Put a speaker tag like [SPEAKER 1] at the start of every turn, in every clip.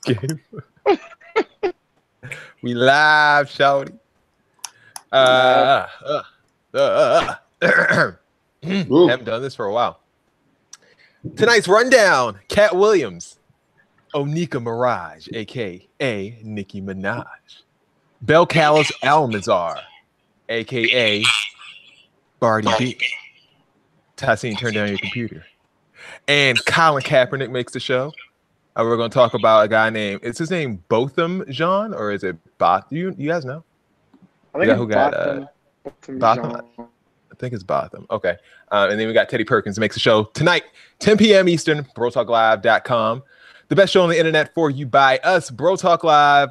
[SPEAKER 1] game. We live, shawty. Haven't done this for a while. Tonight's rundown: Katt Williams, Nicki Minaj, aka Nicki Minaj, Bel Callis Almanzar, aka Cardi B. Tassine, turn down your computer. And Colin Kaepernick makes the show. We're going to talk about a guy named, is his name Botham Jean, or is it Both? You guys know?
[SPEAKER 2] I think it's Botham.
[SPEAKER 1] Botham? I think it's Botham. Okay. And then we got Teddy Perkins makes the show tonight, 10 p.m. Eastern, BroTalkLive.com. The best show on the internet for you by us, Bro Talk Live,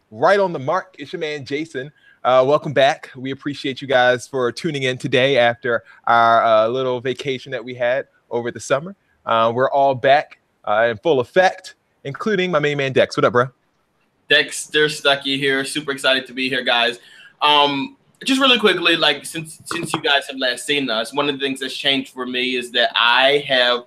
[SPEAKER 1] right on the mark. It's your man, Jason. Welcome back. We appreciate you guys for tuning in today after our little vacation that we had over the summer. We're all back in full effect, including my main man, Dex. What up, bro?
[SPEAKER 3] Dexter Stuckey here. Super excited to be here, guys. Just really quickly, like since you guys have last seen us, one of the things that's changed for me is that I have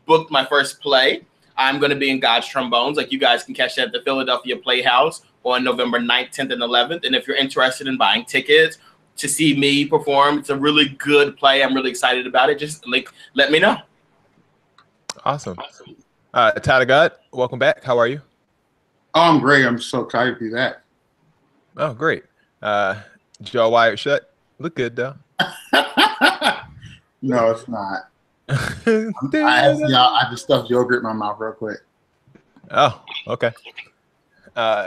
[SPEAKER 3] booked my first play. I'm going to be in God's Trombones. Like, you guys can catch that at the Philadelphia Playhouse on November 9th, 10th, and 11th. And if you're interested in buying tickets to see me perform, it's a really good play. I'm really excited about it. Just let me know.
[SPEAKER 1] Awesome. Tyler God, welcome back. How are you?
[SPEAKER 4] Oh, I'm great. I'm so excited to be back.
[SPEAKER 1] Oh, great. Jaw wired shut. Look good, though.
[SPEAKER 4] No, it's not. I just stuffed yogurt in my mouth real quick.
[SPEAKER 1] Oh, okay.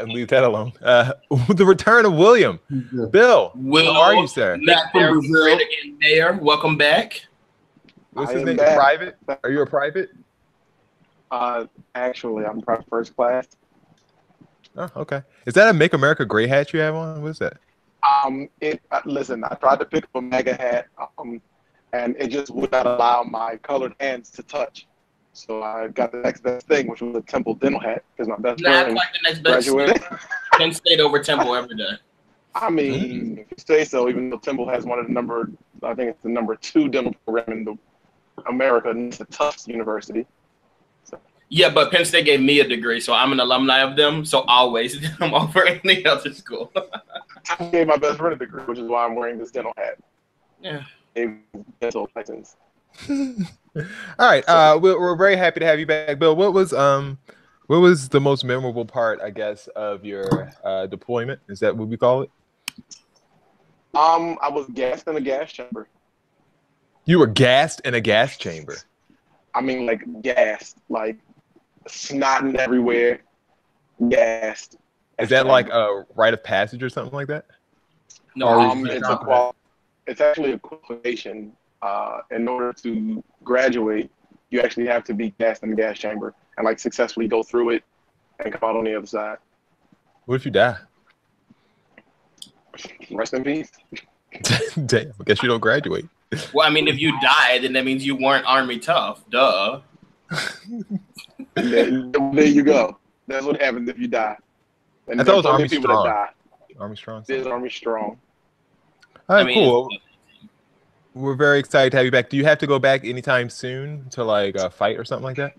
[SPEAKER 1] Leave that alone. The return of William. Bill, how are you, sir?
[SPEAKER 3] Back from Brazil. Again, Mayor, welcome back.
[SPEAKER 1] What's his name? Private? Are you a private?
[SPEAKER 2] Actually, I'm first class.
[SPEAKER 1] Oh, okay. Is that a Make America Great hat you have on? What is that?
[SPEAKER 2] Listen, I tried to pick up a MAGA hat, and it just would not allow my colored hands to touch. So I got the next best thing, which was a Temple dental hat, because my best friend
[SPEAKER 3] quite the next best
[SPEAKER 2] graduated.
[SPEAKER 3] Penn State over Temple every day.
[SPEAKER 2] I mean, if you say so, even though Temple has one of the I think it's the number 2 dental program in America, and it's a Tufts University. So.
[SPEAKER 3] Yeah, but Penn State gave me a degree, so I'm an alumni of them. So always, I'm over any other school.
[SPEAKER 2] I gave my best friend a degree, which is why I'm wearing this dental hat.
[SPEAKER 3] Yeah.
[SPEAKER 2] Dental license.
[SPEAKER 1] All right. We're very happy to have you back, Bill. What was the most memorable part, I guess, of your deployment? Is that what we call it?
[SPEAKER 2] I was gassed in a gas chamber.
[SPEAKER 1] You were gassed in a gas chamber?
[SPEAKER 2] I mean, like gassed, like snotting everywhere, gassed.
[SPEAKER 1] Is that like a rite of passage or something like that?
[SPEAKER 3] No,
[SPEAKER 2] it's actually a qualification. In order to graduate, you actually have to be gassed in the gas chamber and like successfully go through it and come out on the other side.
[SPEAKER 1] What if you die?
[SPEAKER 2] Rest in peace.
[SPEAKER 1] Damn, I guess you don't graduate.
[SPEAKER 3] Well, I mean, if you die, then that means you weren't Army tough. Duh.
[SPEAKER 2] There you go. That's what happens if you die. And
[SPEAKER 1] I thought it was Army
[SPEAKER 2] people
[SPEAKER 1] Strong.
[SPEAKER 2] that die.
[SPEAKER 1] Army Strong.
[SPEAKER 2] It is Army Strong.
[SPEAKER 1] All right, cool. We're very excited to have you back. Do you have to go back anytime soon to like fight or something like that?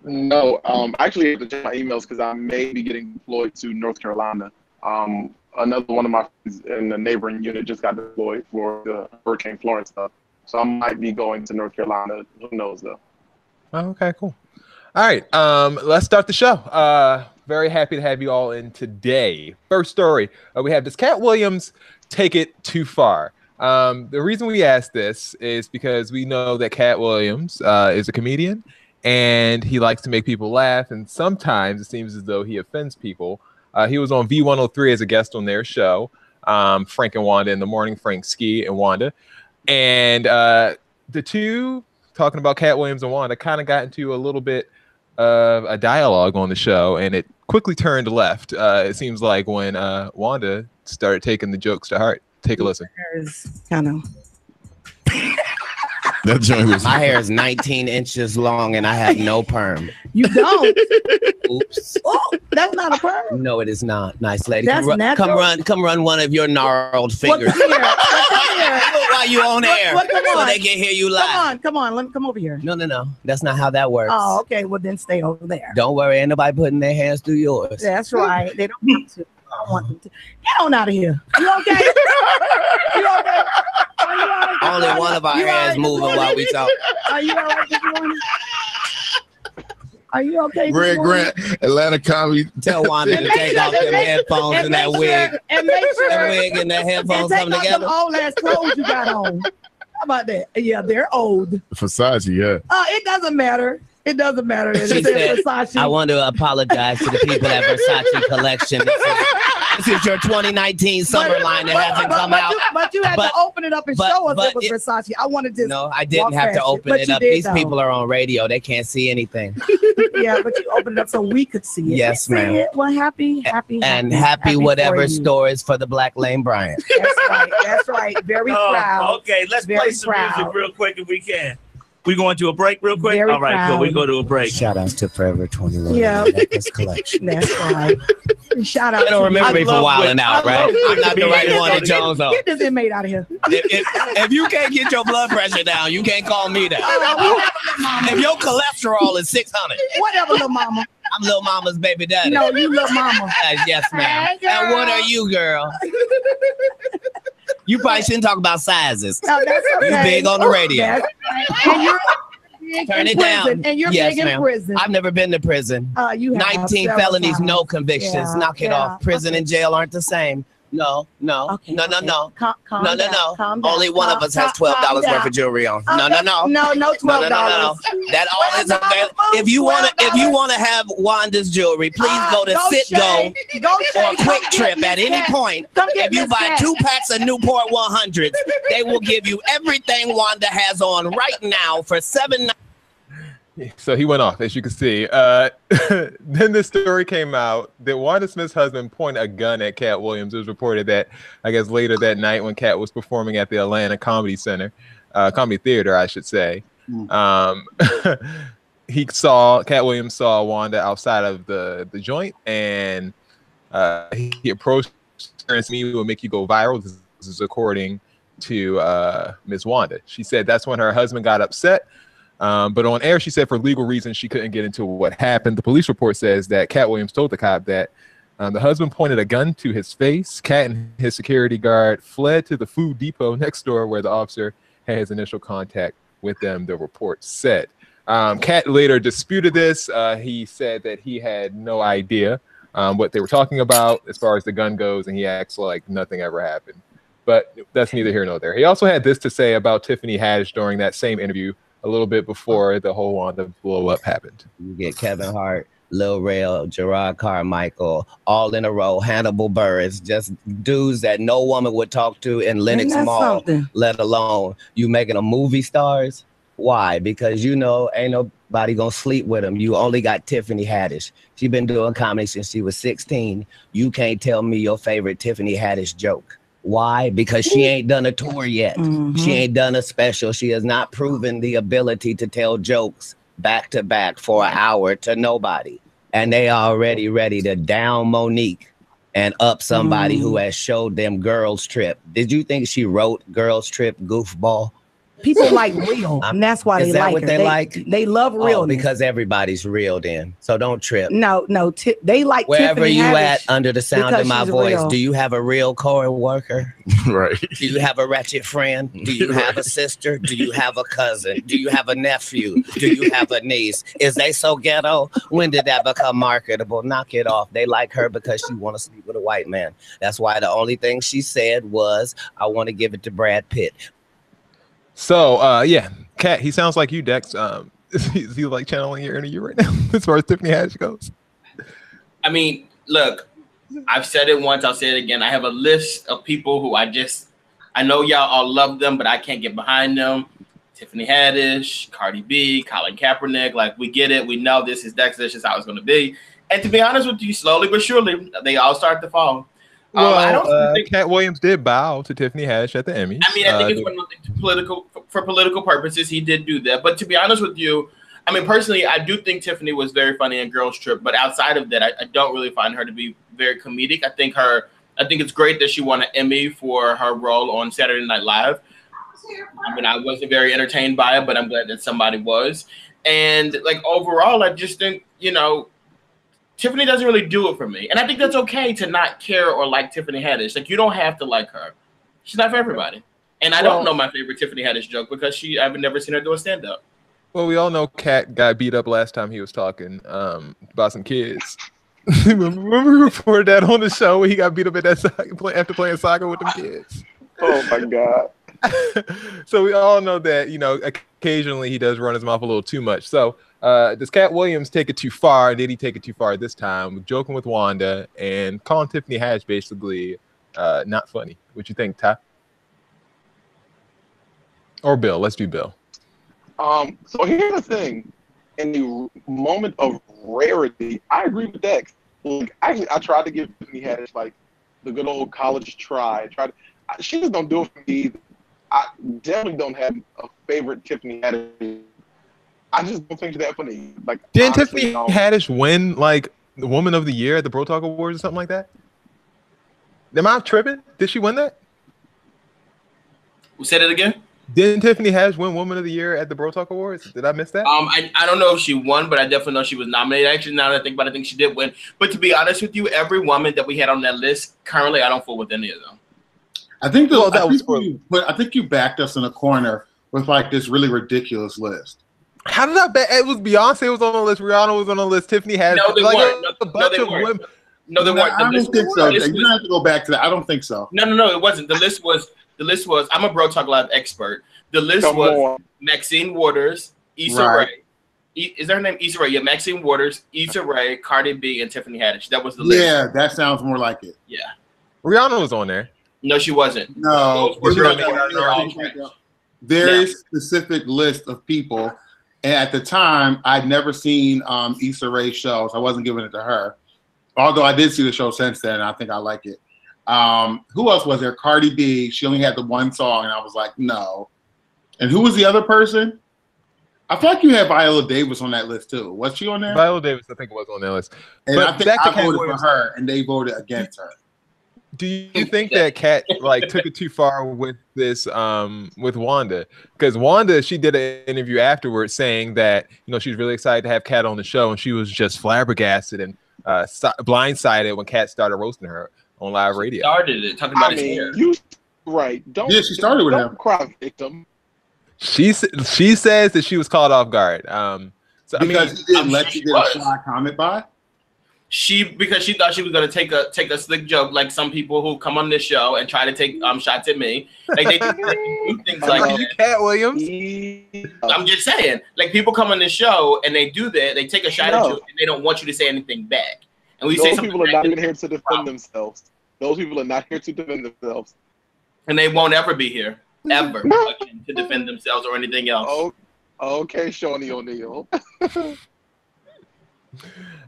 [SPEAKER 2] No, I actually have to check my emails because I may be getting deployed to North Carolina. Another one of my friends in the neighboring unit just got deployed for the Hurricane Florence stuff. So I might be going to North Carolina. Who knows, though?
[SPEAKER 1] Oh, okay, cool. All right, let's start the show. Very happy to have you all in today. First story, we have, does Katt Williams take it too far? The reason we asked this is because we know that Katt Williams is a comedian and he likes to make people laugh. And sometimes it seems as though he offends people. He was on V103 as a guest on their show, Frank and Wanda in the morning, Frank Ski and Wanda. And the two talking about Katt Williams and Wanda kind of got into a little bit of a dialogue on the show, and it quickly turned left. It seems like when Wanda started taking the jokes to heart. Take a listen.
[SPEAKER 5] I know.
[SPEAKER 6] That joint was my hair is 19 inches long and I have no perm.
[SPEAKER 5] You don't.
[SPEAKER 6] Oops.
[SPEAKER 5] Oh, That's not a perm.
[SPEAKER 6] No, it is not. Nice lady.
[SPEAKER 5] That's
[SPEAKER 6] Come run one of your gnarled fingers. While you on air, so they can hear you live.
[SPEAKER 5] Come on. Let me come over here.
[SPEAKER 6] No. That's not how that works.
[SPEAKER 5] Oh, okay. Well, then stay over there.
[SPEAKER 6] Don't worry. Ain't nobody putting their hands through yours.
[SPEAKER 5] That's right. They don't have to. I don't want them to. Get on out of here. You okay? You okay?
[SPEAKER 6] Only one of our hands moving while we talk.
[SPEAKER 5] Are you all right this morning? Are you okay?
[SPEAKER 7] Greg Grant, Atlanta Comedy.
[SPEAKER 6] Tell Wanda to take off them headphones and that wig.
[SPEAKER 5] And make sure
[SPEAKER 6] that wig and that headphones come together.
[SPEAKER 5] Them old ass clothes you got on. How about that? Yeah, they're old.
[SPEAKER 7] Versace, yeah.
[SPEAKER 5] It doesn't matter. It doesn't matter.
[SPEAKER 6] She said, I want to apologize to the people at Versace Collection. This is your 2019 summer line that hasn't come out.
[SPEAKER 5] But you had to open it up and show us it was Versace. I wanted to.
[SPEAKER 6] No, I didn't have to open it up. These people are on radio. They can't see anything.
[SPEAKER 5] Yeah, but you opened it up so we could see it.
[SPEAKER 6] Yes, ma'am.
[SPEAKER 5] Well, happy
[SPEAKER 6] whatever stories for the Black Lane Bryant.
[SPEAKER 5] That's right. Very proud.
[SPEAKER 8] Okay, let's play some music real quick if we can. We going to a break real quick?
[SPEAKER 5] Very
[SPEAKER 8] all right,
[SPEAKER 5] proud.
[SPEAKER 8] cool. We go to a break.
[SPEAKER 6] Shout outs to Forever 21.
[SPEAKER 5] Yeah.
[SPEAKER 6] Necklace Collection.
[SPEAKER 5] That's right. Shout out.
[SPEAKER 6] You don't remember me for wilding out, right? I'm not the right one to Jones on.
[SPEAKER 5] Get this inmate out of here.
[SPEAKER 6] If you can't get your blood pressure down, you can't call me down. If your cholesterol is 600.
[SPEAKER 5] Whatever, little mama.
[SPEAKER 6] I'm Lil Mama's baby daddy.
[SPEAKER 5] No, you little mama.
[SPEAKER 6] Yes, ma'am. And what are you, girl? You probably shouldn't talk about sizes.
[SPEAKER 5] No, that's okay.
[SPEAKER 6] You big on the radio.
[SPEAKER 5] And you're
[SPEAKER 6] Turn it
[SPEAKER 5] prison,
[SPEAKER 6] down.
[SPEAKER 5] And you're big in prison.
[SPEAKER 6] I've never been to prison.
[SPEAKER 5] You have
[SPEAKER 6] 19 felonies,
[SPEAKER 5] times.
[SPEAKER 6] no convictions.
[SPEAKER 5] Yeah,
[SPEAKER 6] Knock it off. Prison and jail aren't the same. No.
[SPEAKER 5] Okay,
[SPEAKER 6] no.
[SPEAKER 5] Calm
[SPEAKER 6] No.
[SPEAKER 5] down.
[SPEAKER 6] Only one of us has $12 worth of jewelry on. No.
[SPEAKER 5] No, $12.
[SPEAKER 6] No. That all is available. If you want to have Wanda's jewelry, please go to Citgo or Quick Trip at any point. If you buy 2 packs of Newport 100s, they will give you everything Wanda has on right now for $7.
[SPEAKER 1] So he went off, as you can see. Then this story came out that Wanda Smith's husband pointed a gun at Katt Williams. It was reported that, I guess, later that night when Katt was performing at the Atlanta Comedy Theater, I should say. Katt Williams saw Wanda outside of the joint, and he approached her and said, "Me will make you go viral." This is according to Ms. Wanda. She said that's when her husband got upset. But on air, she said for legal reasons, she couldn't get into what happened. The police report says that Katt Williams told the cop that the husband pointed a gun to his face. Katt and his security guard fled to the food depot next door where the officer had his initial contact with them, the report said. Katt later disputed this. He said that he had no idea what they were talking about as far as the gun goes, and he acts like nothing ever happened. But that's neither here nor there. He also had this to say about Tiffany Haddish during that same interview a little bit before the whole Wanda blow up happened.
[SPEAKER 6] You get Kevin Hart, Lil Rel, Gerard Carmichael, all in a row, Hannibal Buress, just dudes that no woman would talk to in Lenox Mall, let alone you making them movie stars. Why? Because you know ain't nobody gonna sleep with them. You only got Tiffany Haddish. She been doing comedy since she was 16. You can't tell me your favorite Tiffany Haddish joke. Why? Because she ain't done a tour yet. She ain't done a special. She has not proven the ability to tell jokes back to back for an hour to nobody. And they are already ready to down Monique and up somebody who has showed them Girls Trip. Did you think she wrote Girls Trip goofball?
[SPEAKER 5] People like real, and that's why they like her.
[SPEAKER 6] They like?
[SPEAKER 5] They love real
[SPEAKER 6] because everybody's real. Then, so don't trip.
[SPEAKER 5] No, they like
[SPEAKER 6] wherever
[SPEAKER 5] Tiffany
[SPEAKER 6] you
[SPEAKER 5] Haddish
[SPEAKER 6] at under the sound of my voice.
[SPEAKER 5] Real.
[SPEAKER 6] Do you have a real co-worker?
[SPEAKER 7] Right.
[SPEAKER 6] Do you have a ratchet friend? Do you have a sister? Do you have a cousin? Do you have a nephew? Do you have a niece? Is they so ghetto? When did that become marketable? Knock it off. They like her because she want to sleep with a white man. That's why the only thing she said was, "I want to give it to Brad Pitt."
[SPEAKER 1] So, yeah, Katt, he sounds like you, Dex. Is he like channeling your interview right now as far as Tiffany Haddish goes?
[SPEAKER 3] I mean, look, I've said it once, I'll say it again. I have a list of people who I know y'all all love them, but I can't get behind them. Tiffany Haddish, Cardi B, Colin Kaepernick, like we get it. We know this is Dex, this is how it's going to be. And to be honest with you, slowly but surely, they all start to fall.
[SPEAKER 1] Well,
[SPEAKER 3] I don't think
[SPEAKER 1] Katt Williams did bow to Tiffany Haddish at the Emmys.
[SPEAKER 3] I mean, I think it's for political purposes. He did do that. But to be honest with you, I mean, personally, I do think Tiffany was very funny in Girls Trip, but outside of that, I don't really find her to be very comedic. I think it's great that she won an Emmy for her role on Saturday Night Live. I mean, I wasn't very entertained by it, but I'm glad that somebody was. And like overall, I just think, you know, Tiffany doesn't really do it for me. And I think that's okay to not care or like Tiffany Haddish. Like, you don't have to like her. She's not for everybody. And I don't know my favorite Tiffany Haddish joke because I've never seen her do a stand-up.
[SPEAKER 1] Well, we all know Katt got beat up last time he was talking about some kids. Remember we reported that on the show where he got beat up at that after playing soccer with them kids?
[SPEAKER 2] Oh, my God.
[SPEAKER 1] So we all know that, you know, occasionally he does run his mouth a little too much. So does Katt Williams take it too far? Did he take it too far this time? Joking with Wanda and calling Tiffany Haddish basically not funny. What you think, Ty? Or Bill? Let's do Bill.
[SPEAKER 2] So here's the thing. In the moment of rarity, I agree with that. Like, actually, I tried to give Tiffany Haddish like the good old college try. She just don't do it for me either. I definitely don't have a favorite Tiffany Haddish. I just don't think she's that funny. Like,
[SPEAKER 1] didn't Tiffany Haddish win like the Woman of the Year at the Bro Talk Awards or something like that? Am I tripping? Did she win that?
[SPEAKER 3] Say that again.
[SPEAKER 1] Didn't Tiffany Haddish win Woman of the Year at the Bro Talk Awards? Did I miss that?
[SPEAKER 3] I don't know if she won, but I definitely know she was nominated. Actually, now that I think about it, I think she did win. But to be honest with you, every woman that we had on that list, currently, I don't fool with any of them.
[SPEAKER 4] I think I think you backed us in a corner with like this really ridiculous list.
[SPEAKER 1] How did I back? It was Beyonce was on the list, Rihanna was on the list, Tiffany Haddish.
[SPEAKER 3] No, they
[SPEAKER 1] like
[SPEAKER 3] weren't.
[SPEAKER 1] a bunch of women.
[SPEAKER 3] No, they weren't.
[SPEAKER 4] I don't think so. You don't have to go back to that. I don't think so.
[SPEAKER 3] No, it wasn't. The list was. I'm a Bro Talk Live expert. The list was Maxine Waters, Issa Rae. Is that her name? Issa Rae. Yeah, Maxine Waters, Issa Rae, Cardi B, and Tiffany Haddish. That was the list.
[SPEAKER 4] Yeah, that sounds more like it.
[SPEAKER 3] Yeah.
[SPEAKER 1] Rihanna was on there.
[SPEAKER 3] No, she wasn't.
[SPEAKER 4] No. Very specific list of people. And at the time, I'd never seen Issa Rae's show, so I wasn't giving it to her. Although I did see the show since then, and I think I like it. Who else was there? Cardi B. She only had the one song, and I was like, no. And who was the other person? I feel like you had Viola Davis on that list, too. Was she on there?
[SPEAKER 1] Viola Davis, I think, was on that list.
[SPEAKER 4] And but I think I voted for her, and they voted against her.
[SPEAKER 1] Do you think that Katt like took it too far with this with Wanda? Because Wanda, she did an interview afterwards saying that, you know, she's really excited to have Katt on the show, and she was just flabbergasted and blindsided when Katt started roasting her on live radio.
[SPEAKER 3] Started it talking about his hair.
[SPEAKER 4] She started with him.
[SPEAKER 2] Cry victim.
[SPEAKER 1] She says that she was caught off guard. So
[SPEAKER 4] because he didn't let you get a sly comment by.
[SPEAKER 3] Because she thought she was gonna take a slick joke, like some people who come on this show and try to take shots at me. Like they do things like that.
[SPEAKER 1] Katt Williams.
[SPEAKER 3] I'm just saying, like people come on this show and they do that. They take a shot at you and they don't want you to say anything back. And we say
[SPEAKER 2] people are not even here to defend themselves. Those people are not here to defend themselves.
[SPEAKER 3] And they won't ever be here, ever, again, to defend themselves or anything else.
[SPEAKER 2] Oh, okay, Shawnee O'Neal.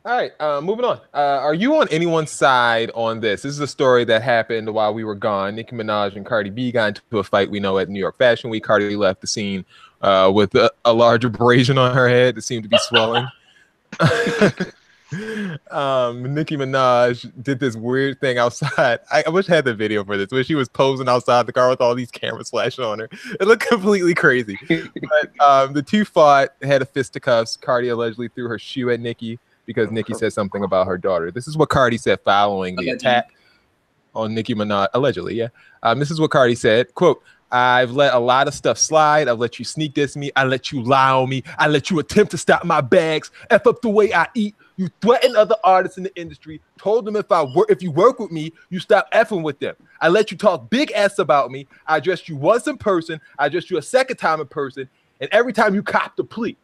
[SPEAKER 1] All right, moving on. Are you on anyone's side on this? This is a story that happened while we were gone. Nicki Minaj and Cardi B got into a fight, we know, at New York Fashion Week. Cardi left the scene with a large abrasion on her head that seemed to be swelling. Nicki Minaj did this weird thing outside. I wish I had the video for this, where she was posing outside the car with all these cameras flashing on her. It looked completely crazy. But the two fought, had a fisticuffs. Cardi allegedly threw her shoe at Nicki because Nicki said something about her daughter. This is what Cardi said following the attack on Nicki Minaj. Allegedly, yeah. This is what Cardi said, quote, "I've let a lot of stuff slide. I've let you sneak diss me. I let you lie on me. I let you attempt to stop my bags, F up the way I eat. You threatened other artists in the industry, told them if you work with me, you stop effing with them. I let you talk big ass about me. I addressed you once in person. I addressed you a second time in person. And every time you copped a plea.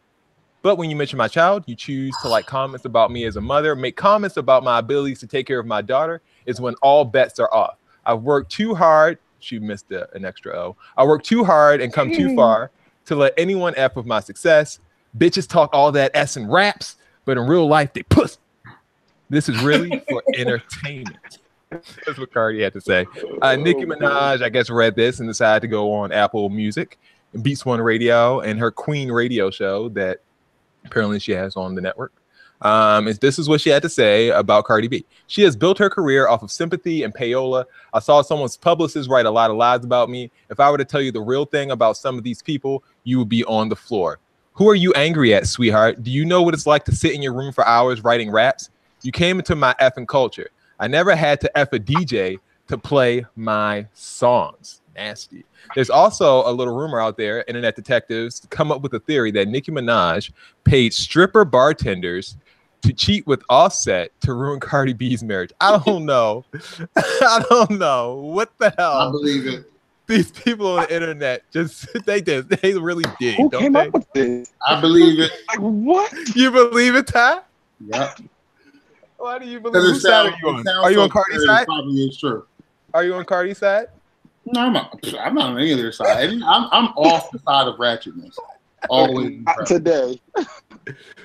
[SPEAKER 1] But when you mention my child, you choose to like comments about me as a mother, make comments about my abilities to take care of my daughter, is when all bets are off. I've worked too hard." She missed an extra O. "I worked too hard and come too far to let anyone F with my success. Bitches talk all that S in raps, but in real life, they puss. This is really for entertainment." That's what Cardi had to say. Nicki Minaj, I guess, read this and decided to go on Apple Music and Beats One Radio and her Queen radio show that Apparently, she has on the network. This is what she had to say about Cardi B. She has built her career off of sympathy and payola. I saw someone's publicist write a lot of lies about me. If I were to tell you the real thing about some of these people, you would be on the floor. Who are you angry at, sweetheart? Do you know what it's like to sit in your room for hours writing raps? You came into my effing culture. I never had to F a DJ to play my songs. Nasty. There's also a little rumor out there, internet detectives come up with a theory that Nicki Minaj paid stripper bartenders to cheat with Offset to ruin Cardi B's marriage. I don't know. I don't know. What the hell?
[SPEAKER 4] I believe it.
[SPEAKER 1] These people on the internet they really did.
[SPEAKER 2] Who
[SPEAKER 1] don't
[SPEAKER 2] came
[SPEAKER 1] they?
[SPEAKER 2] up with this?
[SPEAKER 4] I believe it.
[SPEAKER 2] Like what?
[SPEAKER 1] You believe it, Ty?
[SPEAKER 4] Yep.
[SPEAKER 1] Why do you believe? Whose side are you on? Are you on Cardi's side?
[SPEAKER 4] Probably is true.
[SPEAKER 1] Are you on Cardi's side?
[SPEAKER 4] No, I'm not on any of their side. I'm off the side of ratchetness. Always.
[SPEAKER 2] Not today.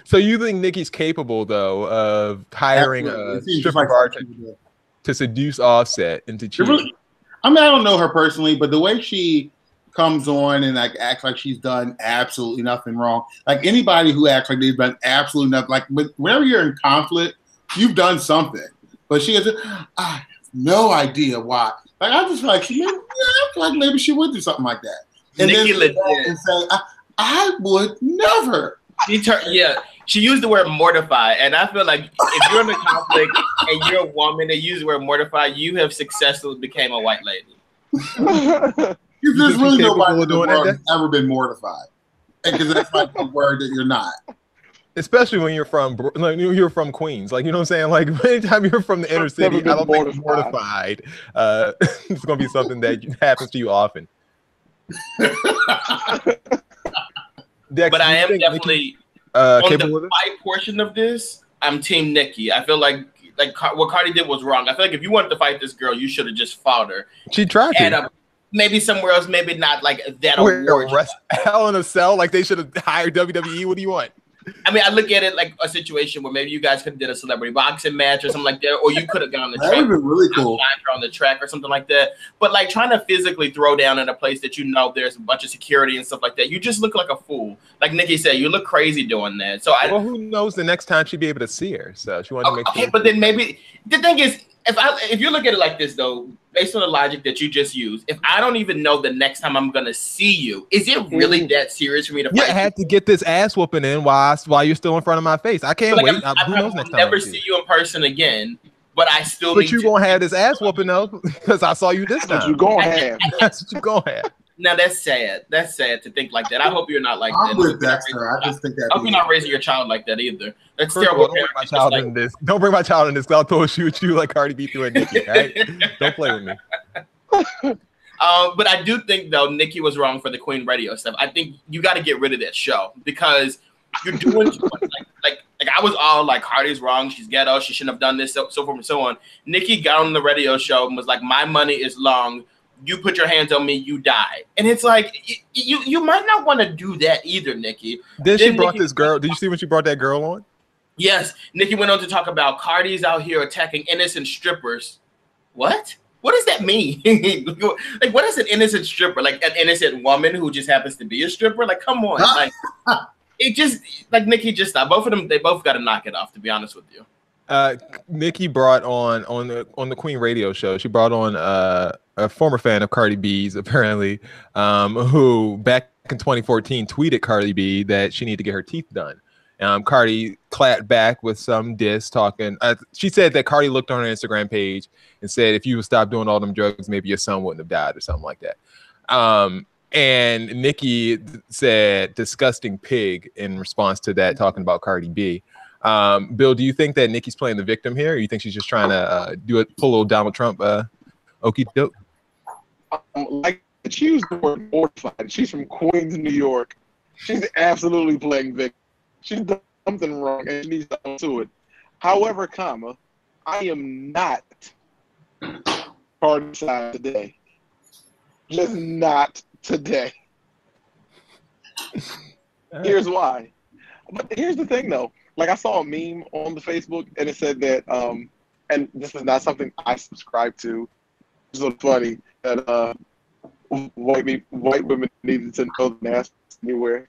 [SPEAKER 1] So you think Nicki's capable though of hiring a stripper bartender to seduce Offset into cheating?
[SPEAKER 4] I mean, I don't know her personally, but the way she comes on and like acts like she's done absolutely nothing wrong, like anybody who acts like they've done absolutely nothing, like whenever you're in conflict, you've done something. But she has, I have no idea why. Like I just feel like I feel like maybe she would do something like that. And
[SPEAKER 3] Nicki
[SPEAKER 4] then and say, I would never.
[SPEAKER 3] She used the word mortify, and I feel like if you're in a conflict and you're a woman and use the word mortify, you have successfully became a white lady.
[SPEAKER 4] There's really nobody in the world who's ever been mortified, because that's like the word that you're not.
[SPEAKER 1] Especially when you're from Queens, like you know what I'm saying. Like anytime you're from the inner city, I don't think mortified. It's gonna be something that happens to you often. Dex,
[SPEAKER 3] but I am definitely on the fight portion of this. I'm Team Nicki. I feel like what Cardi did was wrong. I feel like if you wanted to fight this girl, you should have just fought her.
[SPEAKER 1] She tried to.
[SPEAKER 3] And maybe somewhere else, maybe not like that award.
[SPEAKER 1] Hell in a Cell, like they should have hired WWE. What do you want?
[SPEAKER 3] I mean, I look at it like a situation where maybe you guys could have did a celebrity boxing match or something like that, or you could have gone on the track.
[SPEAKER 4] That would have been really cool.
[SPEAKER 3] On the track or something like that. But like trying to physically throw down in a place that you know there's a bunch of security and stuff like that, you just look like a fool. Like Nicki said, you look crazy doing that. So well,
[SPEAKER 1] who knows? The next time she'd be able to see her. So she wanted to make sure.
[SPEAKER 3] But then maybe the thing is, if you look at it like this though, based on the logic that you just used, if I don't even know the next time I'm gonna see you, is it really that serious for me to fight?
[SPEAKER 1] Yeah, I had to get this ass whooping in while you're still in front of my face. I can't wait. Who knows next time?
[SPEAKER 3] I'll never see you in person again, but I still.
[SPEAKER 1] But you gonna have this ass whooping though, because I saw you this time.
[SPEAKER 2] That's what you gonna have.
[SPEAKER 1] That's what you gonna have.
[SPEAKER 3] Now that's sad. That's sad to think like that. I hope you're not like
[SPEAKER 4] I'm with Dexter. I just think that.
[SPEAKER 3] I hope you're not raising your child like that either. That's
[SPEAKER 1] First
[SPEAKER 3] terrible.
[SPEAKER 1] All, don't bring my child in this. Don't bring my child in this. I'll throw a shoot you like Cardi B threw at Nicki. Right? Don't play with me.
[SPEAKER 3] But I do think though Nicki was wrong for the Queen Radio stuff. I think you got to get rid of that show because you're doing too much. Like I was all like Cardi's wrong. She's ghetto. She shouldn't have done this. So forth and so on. Nicki got on the radio show and was like, "My money is long. You put your hands on me, you die." And it's like you might not want to do that either, Nicki.
[SPEAKER 1] Then she brought this girl. Did you see when she brought that girl on?
[SPEAKER 3] Yes, Nicki went on to talk about Cardi's out here attacking innocent strippers. What? What does that mean? Like, what is an innocent stripper? Like an innocent woman who just happens to be a stripper? Like, come on. Like, it just like Nicki just stopped. Both of them, they both got to knock it off. To be honest with you.
[SPEAKER 1] Nicki brought on the Queen Radio show. She brought on a former fan of Cardi B's, apparently, who back in 2014 tweeted Cardi B that she needed to get her teeth done. Cardi clapped back with some diss talking. She said that Cardi looked on her Instagram page and said, if you would stop doing all them drugs, maybe your son wouldn't have died or something like that. And Nicki said, disgusting pig in response to that, talking about Cardi B. Bill, do you think that Nicki's playing the victim here? Or you think she's just trying to pull a little Donald Trump okey doke?
[SPEAKER 2] Like she used the word mortified. She's from Queens, New York. She's absolutely playing victim. She's done something wrong and she needs to own to it. However, I am not Cardi's side today. Just not today. Here's why. But here's the thing, though. Like, I saw a meme on the Facebook, and it said that, and this is not something I subscribe to. It's so funny that white women needed to know the masks anywhere.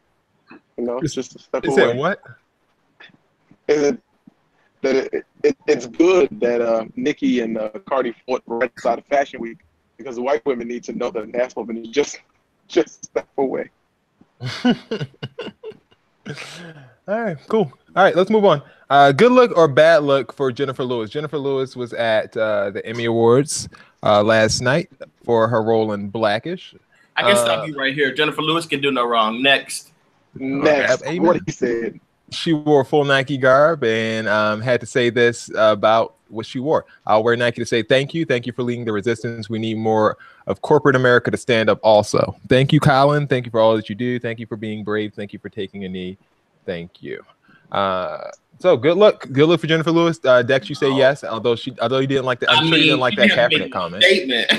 [SPEAKER 2] You know, it's just a step
[SPEAKER 1] It
[SPEAKER 2] away.
[SPEAKER 1] said what?
[SPEAKER 2] Is it that it's good that Nicki and Cardi fought right outside of Fashion Week because the white women need to know that an ass whooping is just a step away.
[SPEAKER 1] All right, cool. All right, let's move on. Good look or bad look for Jennifer Lewis? Jennifer Lewis was at the Emmy Awards last night for her role in Blackish.
[SPEAKER 3] I can stop you right here. Jennifer Lewis can do no wrong. Next.
[SPEAKER 2] What he said.
[SPEAKER 1] She wore full Nike garb and had to say this about what she wore. I'll wear Nike to say thank you. Thank you for leading the resistance. We need more of corporate America to stand up also. Thank you, Colin. Thank you for all that you do. Thank you for being brave. Thank you for taking a knee. Thank you. So good luck. Good luck for Jennifer Lewis. Dex, you say yes, although you didn't like that. I'm sure you didn't like that Kaepernick comment.
[SPEAKER 3] Statement.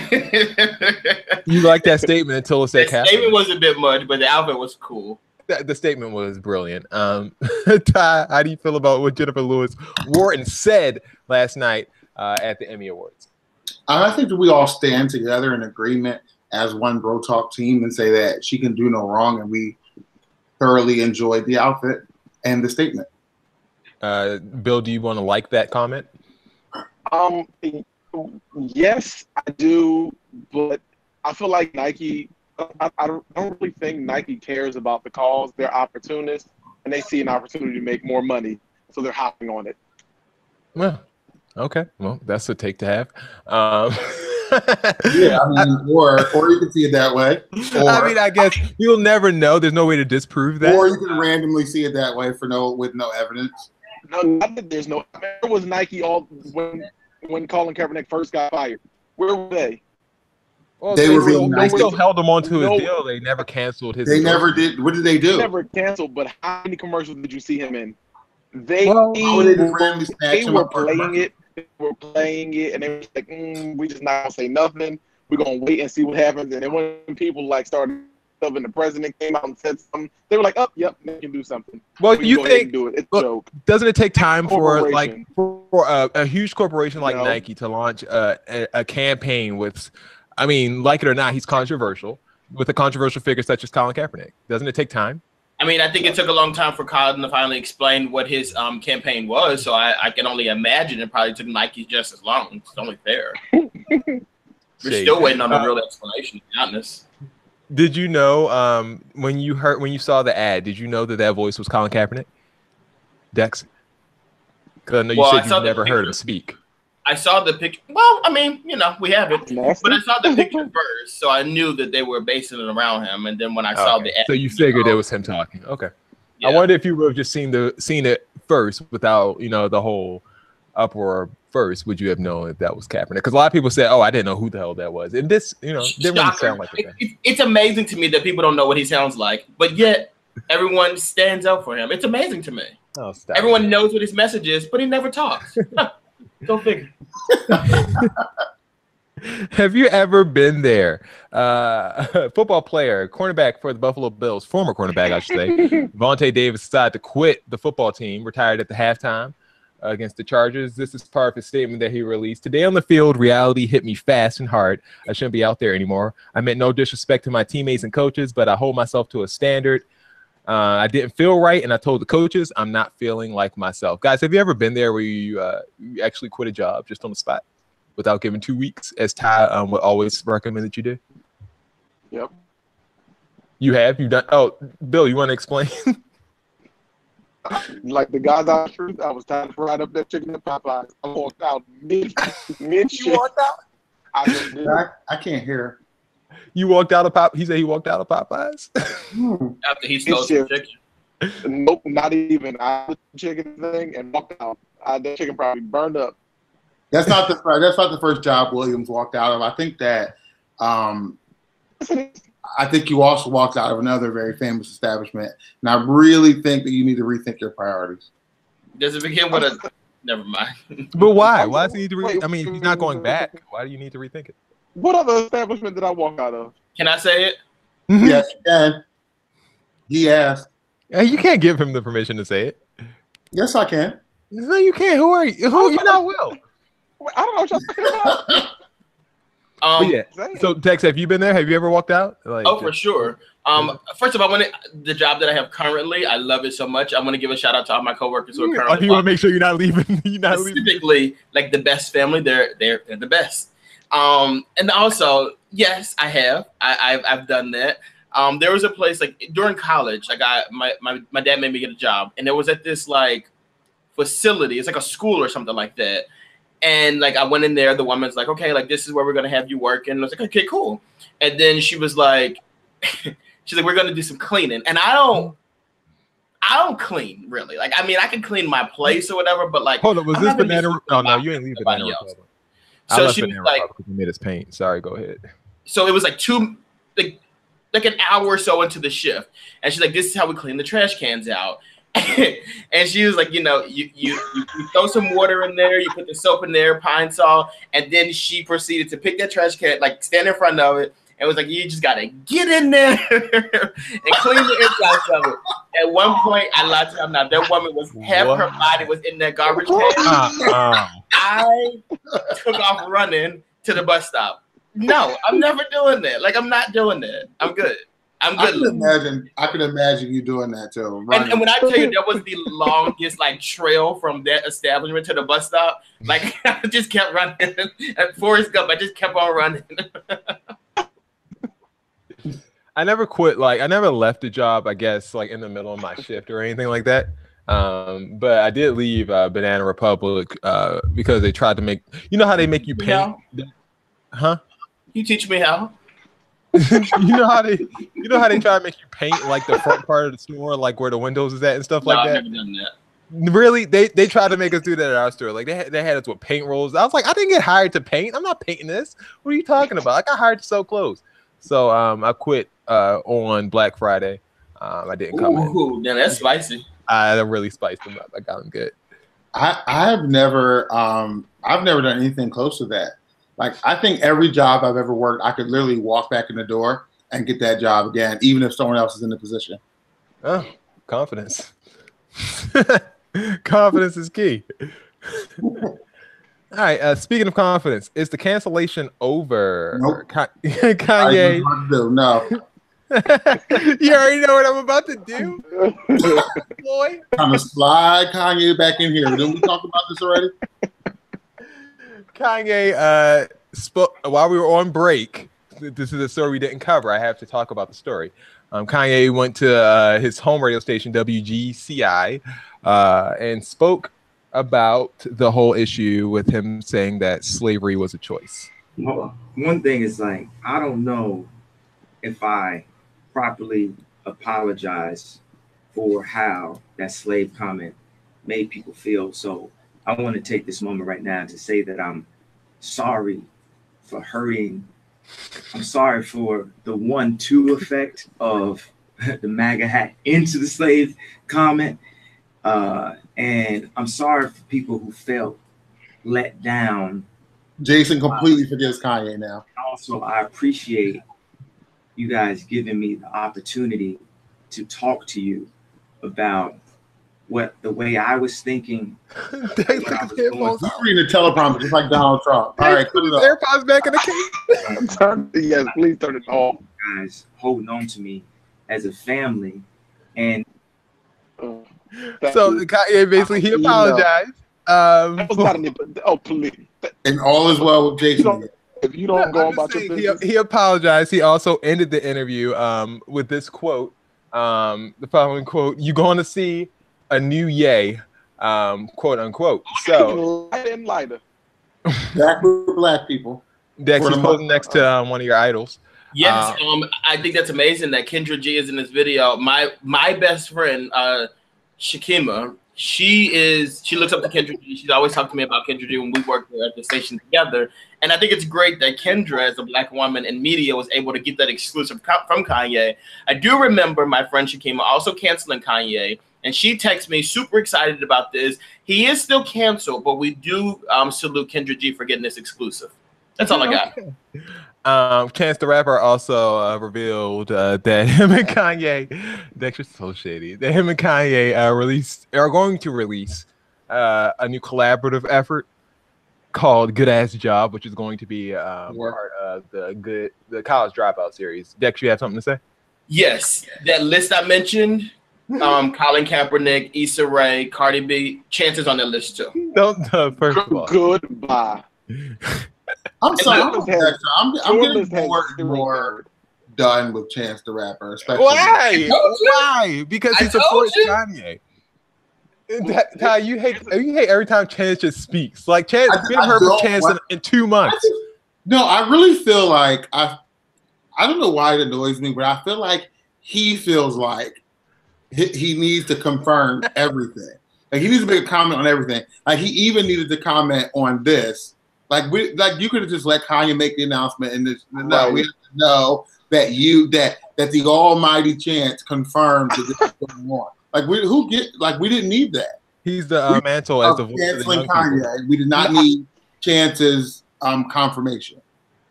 [SPEAKER 1] You liked that statement until it said Kaepernick.
[SPEAKER 3] The statement was a bit much, but the outfit was cool.
[SPEAKER 1] The statement was brilliant. Ty, how do you feel about what Jennifer Lewis wore and said last night at the Emmy Awards?
[SPEAKER 4] I think that we all stand together in agreement as one Bro Talk team and say that she can do no wrong, and thoroughly enjoyed the outfit and the statement.
[SPEAKER 1] Bill, do you want to like that comment?
[SPEAKER 2] Yes, I do, but I feel like Nike. I don't really think Nike cares about the cause. They're opportunists, and they see an opportunity to make more money, so they're hopping on it.
[SPEAKER 1] Well, okay. Well, that's a take to have.
[SPEAKER 4] Yeah, I mean, or you can see it that way. Or,
[SPEAKER 1] I mean, I guess you'll never know. There's no way to disprove that.
[SPEAKER 4] Or you can randomly see it that way with no evidence.
[SPEAKER 2] No, not that there's no. Where was Nike when Colin Kaepernick first got fired? Where were they?
[SPEAKER 1] Well, they still held him onto his deal. They never canceled his.
[SPEAKER 4] They never did. What did they do?
[SPEAKER 2] They never canceled. But how many commercials did you see him in? They
[SPEAKER 1] were
[SPEAKER 2] playing it. They were playing it, and they were like, "We just not gonna say nothing. We're gonna wait and see what happens." And then when people started stuff, and the president came out and said something, they were like, "Oh, yep, they can do something."
[SPEAKER 1] Well, you think
[SPEAKER 2] do it? It's a joke.
[SPEAKER 1] Doesn't it take time for a huge corporation like Nike to launch a campaign with? I mean, like it or not, he's controversial with a controversial figure such as Colin Kaepernick. Doesn't it take time?
[SPEAKER 3] I mean, I think it took a long time for Colin to finally explain what his campaign was. So I can only imagine it probably took Nike just as long. It's only fair. We're still waiting on a real explanation, to be honest.
[SPEAKER 1] Did you know when you saw the ad? Did you know that voice was Colin Kaepernick? Dex, because I know you said you've never heard him speak.
[SPEAKER 3] I saw the picture. Well, I mean, we have it. But I saw the picture first, so I knew that they were basing it around him. And then when I saw the ad,
[SPEAKER 1] so you figured it was him talking. Okay. Yeah. I wonder if you would have just seen it first without the whole uproar first. Would you have known if that was Kaepernick? Because a lot of people said, "Oh, I didn't know who the hell that was." And this, didn't really sound like it.
[SPEAKER 3] It's amazing to me that people don't know what he sounds like, but yet everyone stands up for him. It's amazing to me.
[SPEAKER 1] Oh, stop.
[SPEAKER 3] Everyone knows what his message is, but he never talks. Go figure.
[SPEAKER 1] Have you ever been there? Football player, cornerback for the Buffalo Bills, former cornerback, I should say, Vontae Davis decided to quit the football team, retired at the halftime against the Chargers. This is part of his statement that he released. Today on the field, reality hit me fast and hard. I shouldn't be out there anymore. I meant no disrespect to my teammates and coaches, but I hold myself to a standard. I didn't feel right, and I told the coaches I'm not feeling like myself. Guys, have you ever been there where you actually quit a job just on the spot without giving 2 weeks, as Ty would always recommend that you do?
[SPEAKER 2] Yep.
[SPEAKER 1] You have? You've done? Oh, Bill, you want to explain?
[SPEAKER 2] Like the guys out truth, I was tired to ride up that chicken at Popeyes. I walked out mid shit.
[SPEAKER 5] You walked out?
[SPEAKER 4] I can't hear.
[SPEAKER 1] You walked out of Pop. He said he walked out of Popeyes.
[SPEAKER 3] After he stole some chicken.
[SPEAKER 2] Nope, not even. I did the chicken thing and walked out. That chicken probably burned up.
[SPEAKER 4] That's not the first job Williams walked out of. I think that. I think you also walked out of another very famous establishment, and I really think that you need to rethink your priorities.
[SPEAKER 3] Does it begin with a? Never mind.
[SPEAKER 1] But why? Why does he need to? I mean, if he's not going back, why do you need to rethink it?
[SPEAKER 2] What other establishment did I walk out of?
[SPEAKER 3] Can I say it?
[SPEAKER 4] Yes, you can. He asked.
[SPEAKER 1] You can't give him the permission to say it.
[SPEAKER 4] Yes, I can.
[SPEAKER 1] No, you can't. Who are you? You're not Will.
[SPEAKER 2] I don't know what y'all talking about.
[SPEAKER 1] But yeah. So Tex, have you been there? Have you ever walked out? Like,
[SPEAKER 3] for sure. First of all, the job that I have currently, I love it so much. I'm going to give a shout out to all my coworkers who are currently.
[SPEAKER 1] You want to make sure you're not leaving.
[SPEAKER 3] Specifically, like the best family, they're the best. And also, yes, I have. I've done that. There was a place like during college, like my dad made me get a job, and it was at this like facility. It's like a school or something like that. And like I went in there, the woman's like, okay, like this is where we're gonna have you work. And I was like, okay, cool. And then she was like, she's like, we're gonna do some cleaning. And I don't clean really. Like I mean, I can clean my place or whatever, but like,
[SPEAKER 1] hold on, was this Banana? Oh no, you ain't leave Banana Republic.
[SPEAKER 3] So she was like,
[SPEAKER 1] we made us paint. Sorry, go ahead.
[SPEAKER 3] So it was like like an hour or so into the shift, and she's like, this is how we clean the trash cans out. And she was like, you know, you throw some water in there, you put the soap in there, pine salt, and then she proceeded to pick that trash can, like stand in front of it, and was like, you just gotta get in there and clean the insides of it. At one point, I lied to her, now that woman was half her body was in that garbage can. I took off running to the bus stop. No, I'm never doing that. Like I'm not doing that. I'm good.
[SPEAKER 4] I can imagine you doing that too.
[SPEAKER 3] And when I tell you that was the longest like trail from that establishment to the bus stop, like I just kept running. At Forrest Gump, I just kept on running.
[SPEAKER 1] I never quit. Like I never left a job, I guess, like in the middle of my shift or anything like that. But I did leave Banana Republic because they tried to make. You know how they make you paint? Huh?
[SPEAKER 3] You teach me how.
[SPEAKER 1] you know how they try to make you paint like the front part of the store, like where the windows is at and stuff like that.
[SPEAKER 3] I've never done that.
[SPEAKER 1] Really, they tried to make us do that at our store. Like they had us with paint rolls. I was like, I didn't get hired to paint. I'm not painting this. What are you talking about? I got hired to sew clothes. So I quit on Black Friday. I didn't come in.
[SPEAKER 3] Ooh, damn, that's spicy.
[SPEAKER 1] I really spiced them up. I got them good.
[SPEAKER 4] I've never done anything close to that. Like I think every job I've ever worked, I could literally walk back in the door and get that job again, even if someone else is in the position.
[SPEAKER 1] Oh, confidence. Confidence is key. All right. Speaking of confidence, is the cancellation over?
[SPEAKER 4] Nope.
[SPEAKER 1] Kanye.
[SPEAKER 4] No.
[SPEAKER 1] You already know what I'm about to do, boy.
[SPEAKER 4] I'm gonna slide Kanye back in here. Didn't we talk about this already?
[SPEAKER 1] Kanye spoke while we were on break. This is a story we didn't cover. I have to talk about the story. Kanye went to his home radio station WGCI and spoke about the whole issue with him saying that slavery was a choice.
[SPEAKER 9] Well, one thing is like, I don't know if I properly apologize for how that slave comment made people feel. So I want to take this moment right now to say that I'm sorry for hurting. I'm sorry for the 1-2 effect of the MAGA hat into the slave comment. And I'm sorry for people who felt let down.
[SPEAKER 4] Jason completely forgives Kanye now.
[SPEAKER 9] Also, I appreciate you guys giving me the opportunity to talk to you about what the way I was thinking.
[SPEAKER 4] He's reading the teleprompter just like Donald Trump. All right, put it up.
[SPEAKER 1] AirPods back in the case.
[SPEAKER 2] Yes, please turn it off.
[SPEAKER 9] Guys holding on to me as a family, and
[SPEAKER 1] so Kanye basically he apologized.
[SPEAKER 2] That was not an please.
[SPEAKER 4] And all is well with Jason.
[SPEAKER 2] If you don't go about your business,
[SPEAKER 1] he apologized. He also ended the interview with this quote. The following quote: "You going to see a new Ye, quote unquote." So
[SPEAKER 2] lighter and lighter.
[SPEAKER 4] Back with black people.
[SPEAKER 1] Dex is posing next to one of your idols.
[SPEAKER 3] Yes, I think that's amazing that Kendra G is in this video. My best friend, Shakima, she looks up to Kendra G. She's always talked to me about Kendra G when we worked at the station together. And I think it's great that Kendra, as a black woman in media, was able to get that exclusive from Kanye. I do remember my friend Shakima also canceling Kanye. And she texted me super excited about this. He is still canceled, but we do salute Kendra G for getting this exclusive. That's all I got.
[SPEAKER 1] Chance the Rapper also revealed that him and Kanye, Dexter's so shady, that him and Kanye are going to release a new collaborative effort called Good Ass Job, which is going to be part of the College Dropout series. Dex, you have something to say?
[SPEAKER 3] Yes, that list I mentioned, Colin Kaepernick, Issa Rae, Cardi B, Chance's on that list too.
[SPEAKER 1] No, first of all.
[SPEAKER 2] Goodbye.
[SPEAKER 4] I'm sorry. I'm getting more done with Chance the Rapper. Especially
[SPEAKER 1] Why? Because he supports Kanye. Ty, you hate every time Chance just speaks. Like Chance, we haven't heard from Chance in 2 months.
[SPEAKER 4] I really feel like I don't know why it annoys me, but I feel like he feels like he needs to confirm everything. Like he needs to make a comment on everything. Like he even needed to comment on this. Like you could have just let Kanye make the announcement and this. No, we have to know that the almighty Chance confirmed that this is going on. Like we didn't need that.
[SPEAKER 1] He's the mantle as the voice of the young
[SPEAKER 4] Kanye.
[SPEAKER 1] people.
[SPEAKER 4] We did not need Chance's confirmation.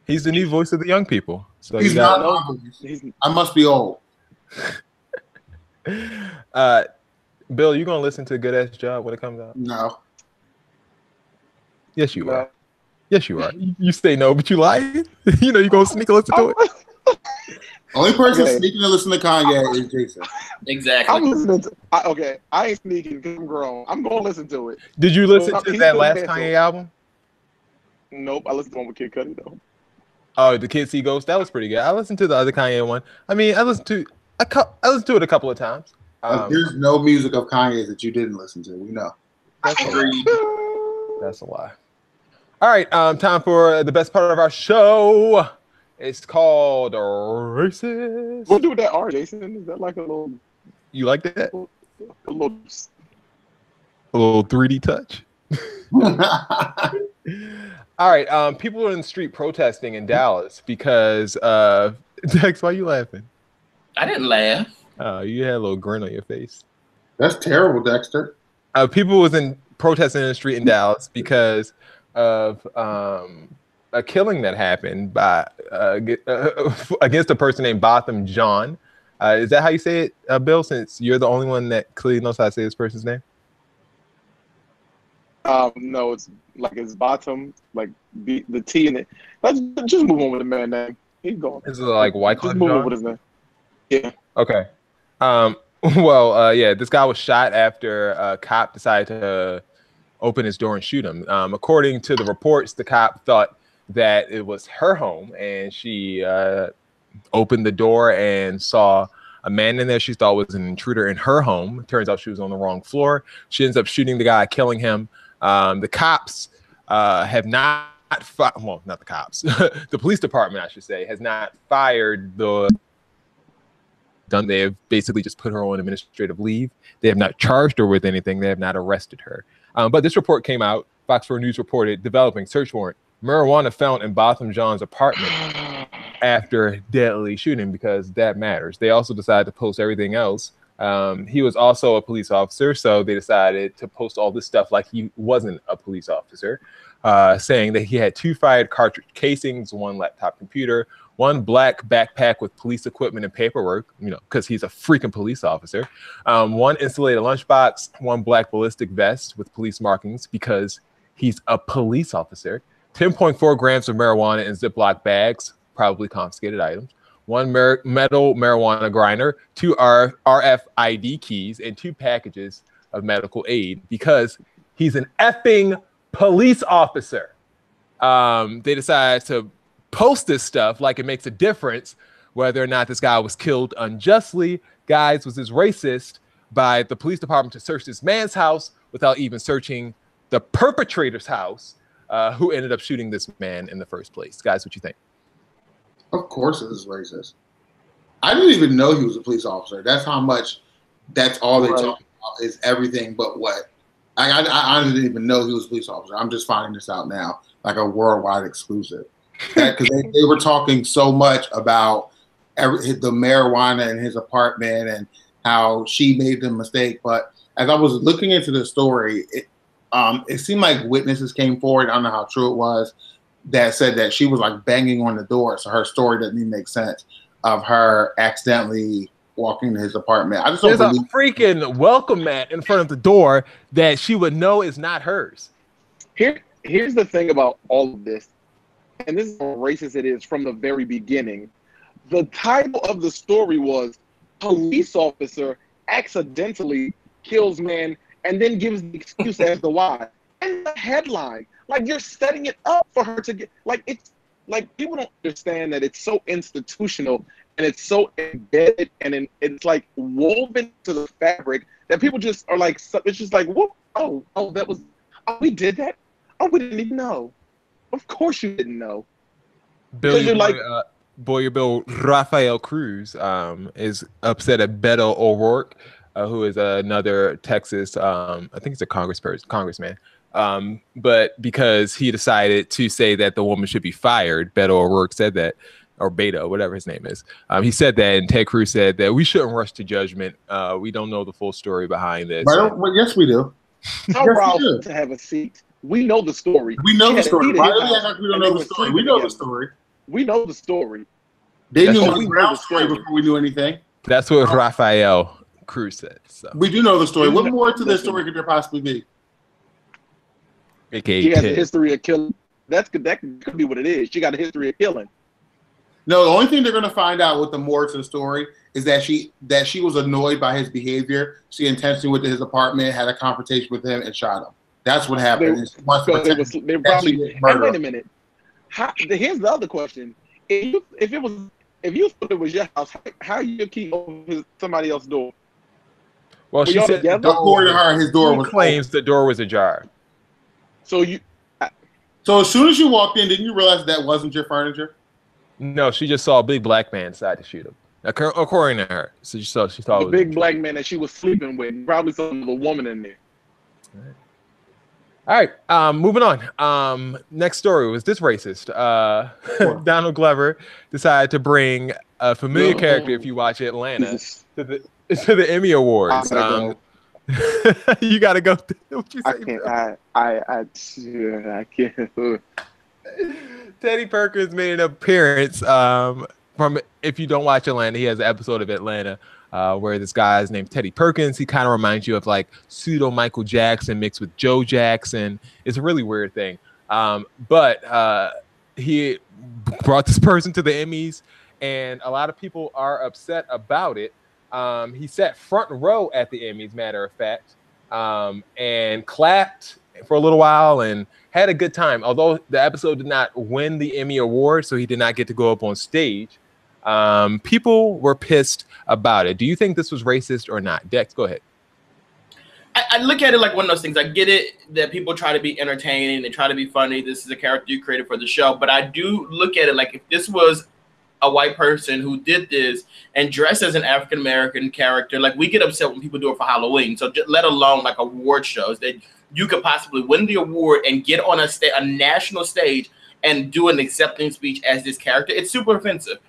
[SPEAKER 1] He's the new voice of the young people. So
[SPEAKER 4] he's not. I must be old.
[SPEAKER 1] Bill, you gonna listen to Good Ass Job when it comes out?
[SPEAKER 4] No.
[SPEAKER 1] Yes, you are. Yes, you are. You say no, but you lying. You know you gonna sneak and listen to it.
[SPEAKER 4] Only person sneaking to listen to Kanye is Jason.
[SPEAKER 3] Exactly.
[SPEAKER 2] I'm listening to. I ain't sneaking because I'm grown. I'm gonna listen to it.
[SPEAKER 1] Did you listen to that last Kanye album?
[SPEAKER 2] Nope, I listened to one with Kid Cudi though.
[SPEAKER 1] Oh, the Kid See Ghost, that was pretty good. I listened to the other Kanye one. I mean, I listened to it a couple of times.
[SPEAKER 4] There's no music of Kanye's that you didn't listen to. We know.
[SPEAKER 1] That's a lie. All right, time for the best part of our show. It's called Racist.
[SPEAKER 2] What do with that R, Jason? Is that like a little?
[SPEAKER 1] You like that?
[SPEAKER 2] A little
[SPEAKER 1] 3D touch. All right, people are in the street protesting in Dallas because Dex, why are you laughing?
[SPEAKER 3] I didn't laugh.
[SPEAKER 1] Oh, you had a little grin on your face.
[SPEAKER 4] That's terrible, Dexter.
[SPEAKER 1] People was protesting in the street in Dallas because of a killing that happened by against a person named Botham Jean. Is that how you say it, Bill? Since you're the only one that clearly knows how to say this person's name.
[SPEAKER 2] No, it's bottom, like the T in it. Let's just move on with the man name. He's going.
[SPEAKER 1] Is it like Wycliffe
[SPEAKER 2] Just move
[SPEAKER 1] Jean?
[SPEAKER 2] on with his name. Yeah.
[SPEAKER 1] Okay. Well, this guy was shot after a cop decided to open his door and shoot him. According to the reports, the cop thought that it was her home, and she opened the door and saw a man in there she thought was an intruder in her home. It turns out she was on the wrong floor. She ends up shooting the guy, killing him. The cops have not not the cops. The police department, I should say, has not fired the. They have basically just put her on administrative leave. They have not charged her with anything. They have not arrested her. But this report came out. Fox 4 News reported developing search warrant. Marijuana found in Botham Jean's apartment after deadly shooting, because that matters. They also decided to post everything else. He was also a police officer, so they decided to post all this stuff like he wasn't a police officer, saying that he had 2 fired cartridge casings, 1 laptop computer, 1 black backpack with police equipment and paperwork, because he's a freaking police officer, 1 insulated lunchbox, 1 black ballistic vest with police markings because he's a police officer, 10.4 grams of marijuana in Ziploc bags, probably confiscated items, 1 metal marijuana grinder, 2 RFID keys, and 2 packages of medical aid because he's an effing police officer. They decided to post this stuff like it makes a difference whether or not this guy was killed unjustly. Guys, was this racist by the police department to search this man's house without even searching the perpetrator's house, who ended up shooting this man in the first place? Guys, what you think?
[SPEAKER 4] Of course it is racist. I didn't even know he was a police officer. That's how much, that's all they talk about is everything but what. I honestly didn't even know he was a police officer. I'm just finding this out now, like a worldwide exclusive. Because they were talking so much about the marijuana in his apartment and how she made the mistake. But as I was looking into the story, it seemed like witnesses came forward, I don't know how true it was, that said that she was like banging on the door. So her story doesn't even make sense of her accidentally walking to his apartment. I just don't
[SPEAKER 1] There's a freaking welcome mat in front of the door that she would know is not hers.
[SPEAKER 2] here's the thing about all of this, and this is how racist it is from the very beginning. The title of the story was "Police Officer Accidentally Kills Man and then gives the excuse as to why." And the headline, like, you're setting it up for her to get, like, it's like, people don't understand that it's so institutional and it's so embedded and it's like woven to the fabric that people just are like, it's just like, whoop, oh, that was, oh, we did that? Oh, we didn't even know. Of course you didn't know.
[SPEAKER 1] Bill, your Bill Rafael Cruz is upset at Beto O'Rourke, who is another Texas, I think he's a congressman. But because he decided to say that the woman should be fired, Beto O'Rourke said that, or Beto, whatever his name is. He said that, and Ted Cruz said that we shouldn't rush to judgment. We don't know the full story behind this.
[SPEAKER 4] Well, yes, we do.
[SPEAKER 2] Tell Ralph to have a seat. We know the story.
[SPEAKER 4] We know the story. Why do we act like we don't know the story? We know the story.
[SPEAKER 2] We know the story.
[SPEAKER 4] They knew the ground story before we knew anything.
[SPEAKER 1] That's what Rafael Cruz said. So.
[SPEAKER 4] We do know the story. What more to this story could there possibly be?
[SPEAKER 2] She has a history of killing. That could be what it is. She got a history of killing.
[SPEAKER 4] No, the only thing they're going to find out with the more to the story is that she was annoyed by his behavior. She intentionally went to his apartment, had a confrontation with him, and shot him. That's what happened.
[SPEAKER 2] They probably. And wait a minute. Here's the other question: if you thought it was your house, how you keep open somebody else's door?
[SPEAKER 1] Well, she said,
[SPEAKER 4] according to her, his door was
[SPEAKER 1] claims the door was ajar.
[SPEAKER 4] So as soon as you walked in, didn't you realize that wasn't your furniture?
[SPEAKER 1] No, she just saw a big black man decide to shoot him. According to her, so she saw
[SPEAKER 2] the big black man that she was sleeping with. Probably saw the woman in there.
[SPEAKER 1] All right, moving on. Next story was this racist. Donald Glover decided to bring a familiar character, if you watch Atlanta, to the Emmy Awards. You gotta go. What you say,
[SPEAKER 2] I can't.
[SPEAKER 1] Teddy Perkins made an appearance from, if you don't watch Atlanta, he has an episode of Atlanta where this guy is named Teddy Perkins. He kind of reminds you of like pseudo Michael Jackson mixed with Joe Jackson. It's a really weird thing. But he brought this person to the Emmys, and a lot of people are upset about it. He sat front row at the Emmys, matter of fact, and clapped for a little while and had a good time. Although the episode did not win the Emmy Award, so he did not get to go up on stage. People were pissed about it. Do you think this was racist or not? Dex, go ahead.
[SPEAKER 3] I look at it like one of those things. I get it that people try to be entertaining, they try to be funny. This is a character you created for the show. But I do look at it like if this was a white person who did this and dressed as an African-American character, like we get upset when people do it for Halloween. So just, let alone like award shows that you could possibly win the award and get on a national stage and do an acceptance speech as this character. It's super offensive.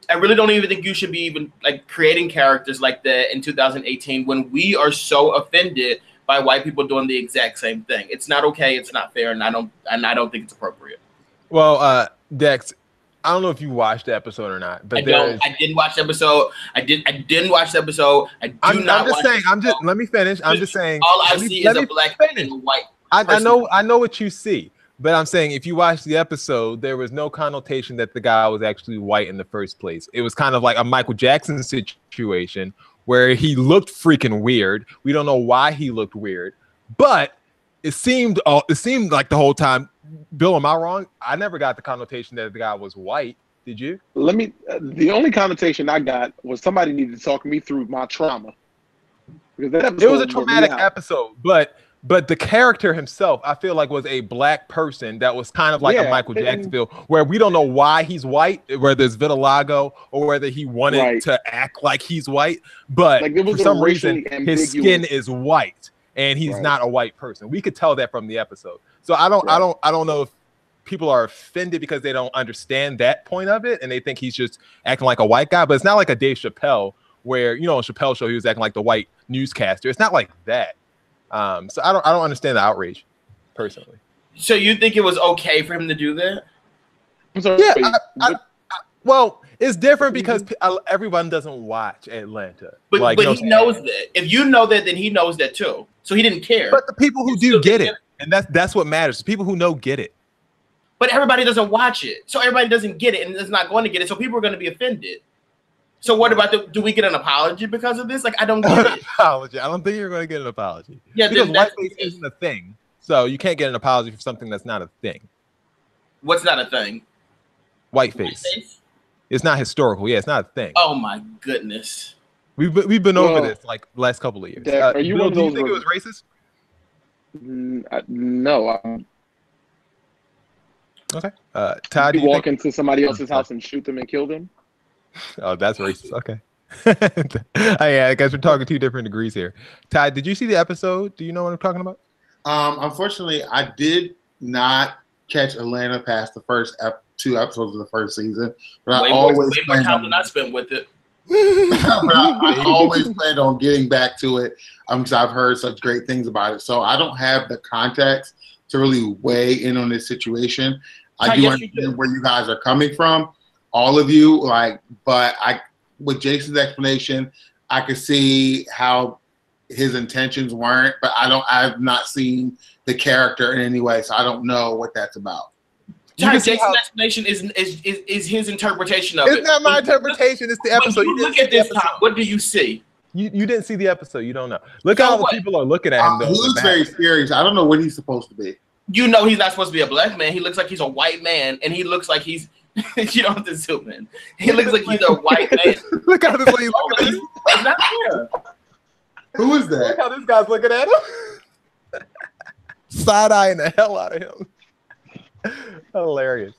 [SPEAKER 3] I really don't even think you should be even like creating characters like that in 2018 when we are so offended by white people doing the exact same thing. It's not okay. It's not fair, and I don't think it's appropriate.
[SPEAKER 1] Well, Dex, I don't know if you watched the episode or not, but
[SPEAKER 3] I didn't watch the episode. I didn't watch the episode.
[SPEAKER 1] I'm just saying. Let me finish. I'm just saying.
[SPEAKER 3] All I see is a black and a white.
[SPEAKER 1] I know what you see, but I'm saying if you watch the episode, there was no connotation that the guy was actually white in the first place. It was kind of like a Michael Jackson situation where he looked freaking weird. We don't know why he looked weird, but it seemed like the whole time. Bill, am I wrong? I never got the connotation that the guy was white. Did you?
[SPEAKER 2] The only connotation I got was somebody needed to talk me through my trauma. Because
[SPEAKER 1] it was a traumatic episode, but the character himself, I feel like, was a black person that was kind of like a Michael Jackson feel, where we don't know why he's white, whether it's vitiligo or whether he wanted to act like he's white, but like for some reason his skin is white and he's not a white person. We could tell that from the episode. So I don't know if people are offended because they don't understand that point of it and they think he's just acting like a white guy. But it's not like a Dave Chappelle where, you know, on Chappelle's show he was acting like the white newscaster. It's not like that. So I don't understand the outrage personally.
[SPEAKER 3] So you think it was okay for him to do that?
[SPEAKER 2] I'm sorry.
[SPEAKER 1] Yeah. Well, it's different because everyone doesn't watch Atlanta.
[SPEAKER 3] But he knows that. If you know that, then he knows that too. So he didn't care.
[SPEAKER 1] But the people who do get it. And that's what matters. People who know get it.
[SPEAKER 3] But everybody doesn't watch it, so everybody doesn't get it, and is not going to get it. So people are going to be offended. So what about do we get an apology because of this? Like, I don't get it.
[SPEAKER 1] Apology. I don't think you're going to get an apology.
[SPEAKER 3] Yeah,
[SPEAKER 1] because whiteface isn't a thing, so you can't get an apology for something that's not a thing.
[SPEAKER 3] What's not a thing?
[SPEAKER 1] Whiteface. It's not historical. Yeah, it's not a thing.
[SPEAKER 3] Oh my goodness.
[SPEAKER 1] We've been over this like last couple of years.
[SPEAKER 2] Are you
[SPEAKER 1] Bill,
[SPEAKER 2] one of
[SPEAKER 1] do you
[SPEAKER 2] those
[SPEAKER 1] think it was racist?
[SPEAKER 2] No.
[SPEAKER 1] Okay. Todd,
[SPEAKER 2] you walk into somebody else's house and shoot them and kill them?
[SPEAKER 1] Oh, that's racist. Okay. Yeah, I guess we're talking 2 different degrees here. Todd, did you see the episode? Do you know what I'm talking about?
[SPEAKER 4] Unfortunately, I did not catch Atlanta past the first 2 episodes of the first season, but
[SPEAKER 3] way more time than I spent with it.
[SPEAKER 4] I always planned on getting back to it because I've heard such great things about it. So I don't have the context to really weigh in on this situation. I do understand where you guys are coming from, all of you. But with Jason's explanation, I could see how his intentions weren't. But I've not seen the character in any way, so I don't know what that's about.
[SPEAKER 3] Jason's explanation is his interpretation of it.
[SPEAKER 1] It's not my interpretation. It's the episode.
[SPEAKER 3] You look at this time. What do you see?
[SPEAKER 1] You didn't see the episode. You don't know. Look how the people are looking at him.
[SPEAKER 4] He looks very serious. I don't know what he's supposed to be.
[SPEAKER 3] You know he's not supposed to be a black man. He looks like he's a white man, and he looks like he's. You don't have to zoom in. He looks like he's a white man.
[SPEAKER 1] Look how this lady looking at him.
[SPEAKER 3] It's not fair.
[SPEAKER 4] Who is that?
[SPEAKER 1] Look how this guy's looking at him. Side-eyeing the hell out of him. Hilarious.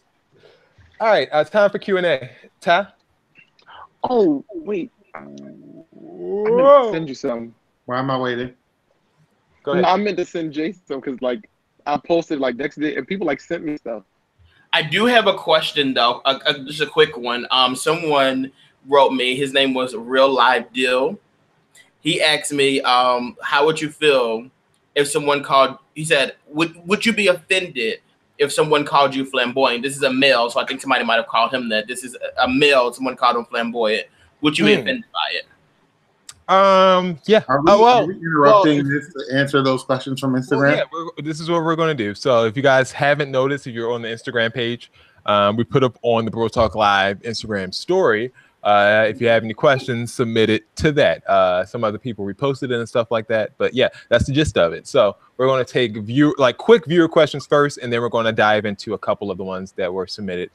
[SPEAKER 1] All right, it's time for Q&A. Ty?
[SPEAKER 2] Oh, wait. I'm going to send you some.
[SPEAKER 4] Why am I waiting?
[SPEAKER 2] Go ahead. No, I meant to send Jason some because, I posted, next day, and people, sent me stuff.
[SPEAKER 3] I do have a question, though. Just a quick one. Someone wrote me. His name was Real Live Deal. He asked me, how would you feel if someone called, he said, would you be offended if someone called you flamboyant? This is a male, so I think somebody might have called him that. This is a male, someone called him flamboyant. Would you be offended by it?
[SPEAKER 1] Yeah.
[SPEAKER 4] Are we interrupting this to answer those questions from Instagram?
[SPEAKER 1] Well, yeah, this is what we're going to do. So if you guys haven't noticed, if you're on the Instagram page, we put up on the Bro Talk Live Instagram story. If you have any questions, submit it to that. Some other people reposted it and stuff like that. But yeah, that's the gist of it. So we're going to take quick viewer questions first, and then we're going to dive into a couple of the ones that were submitted,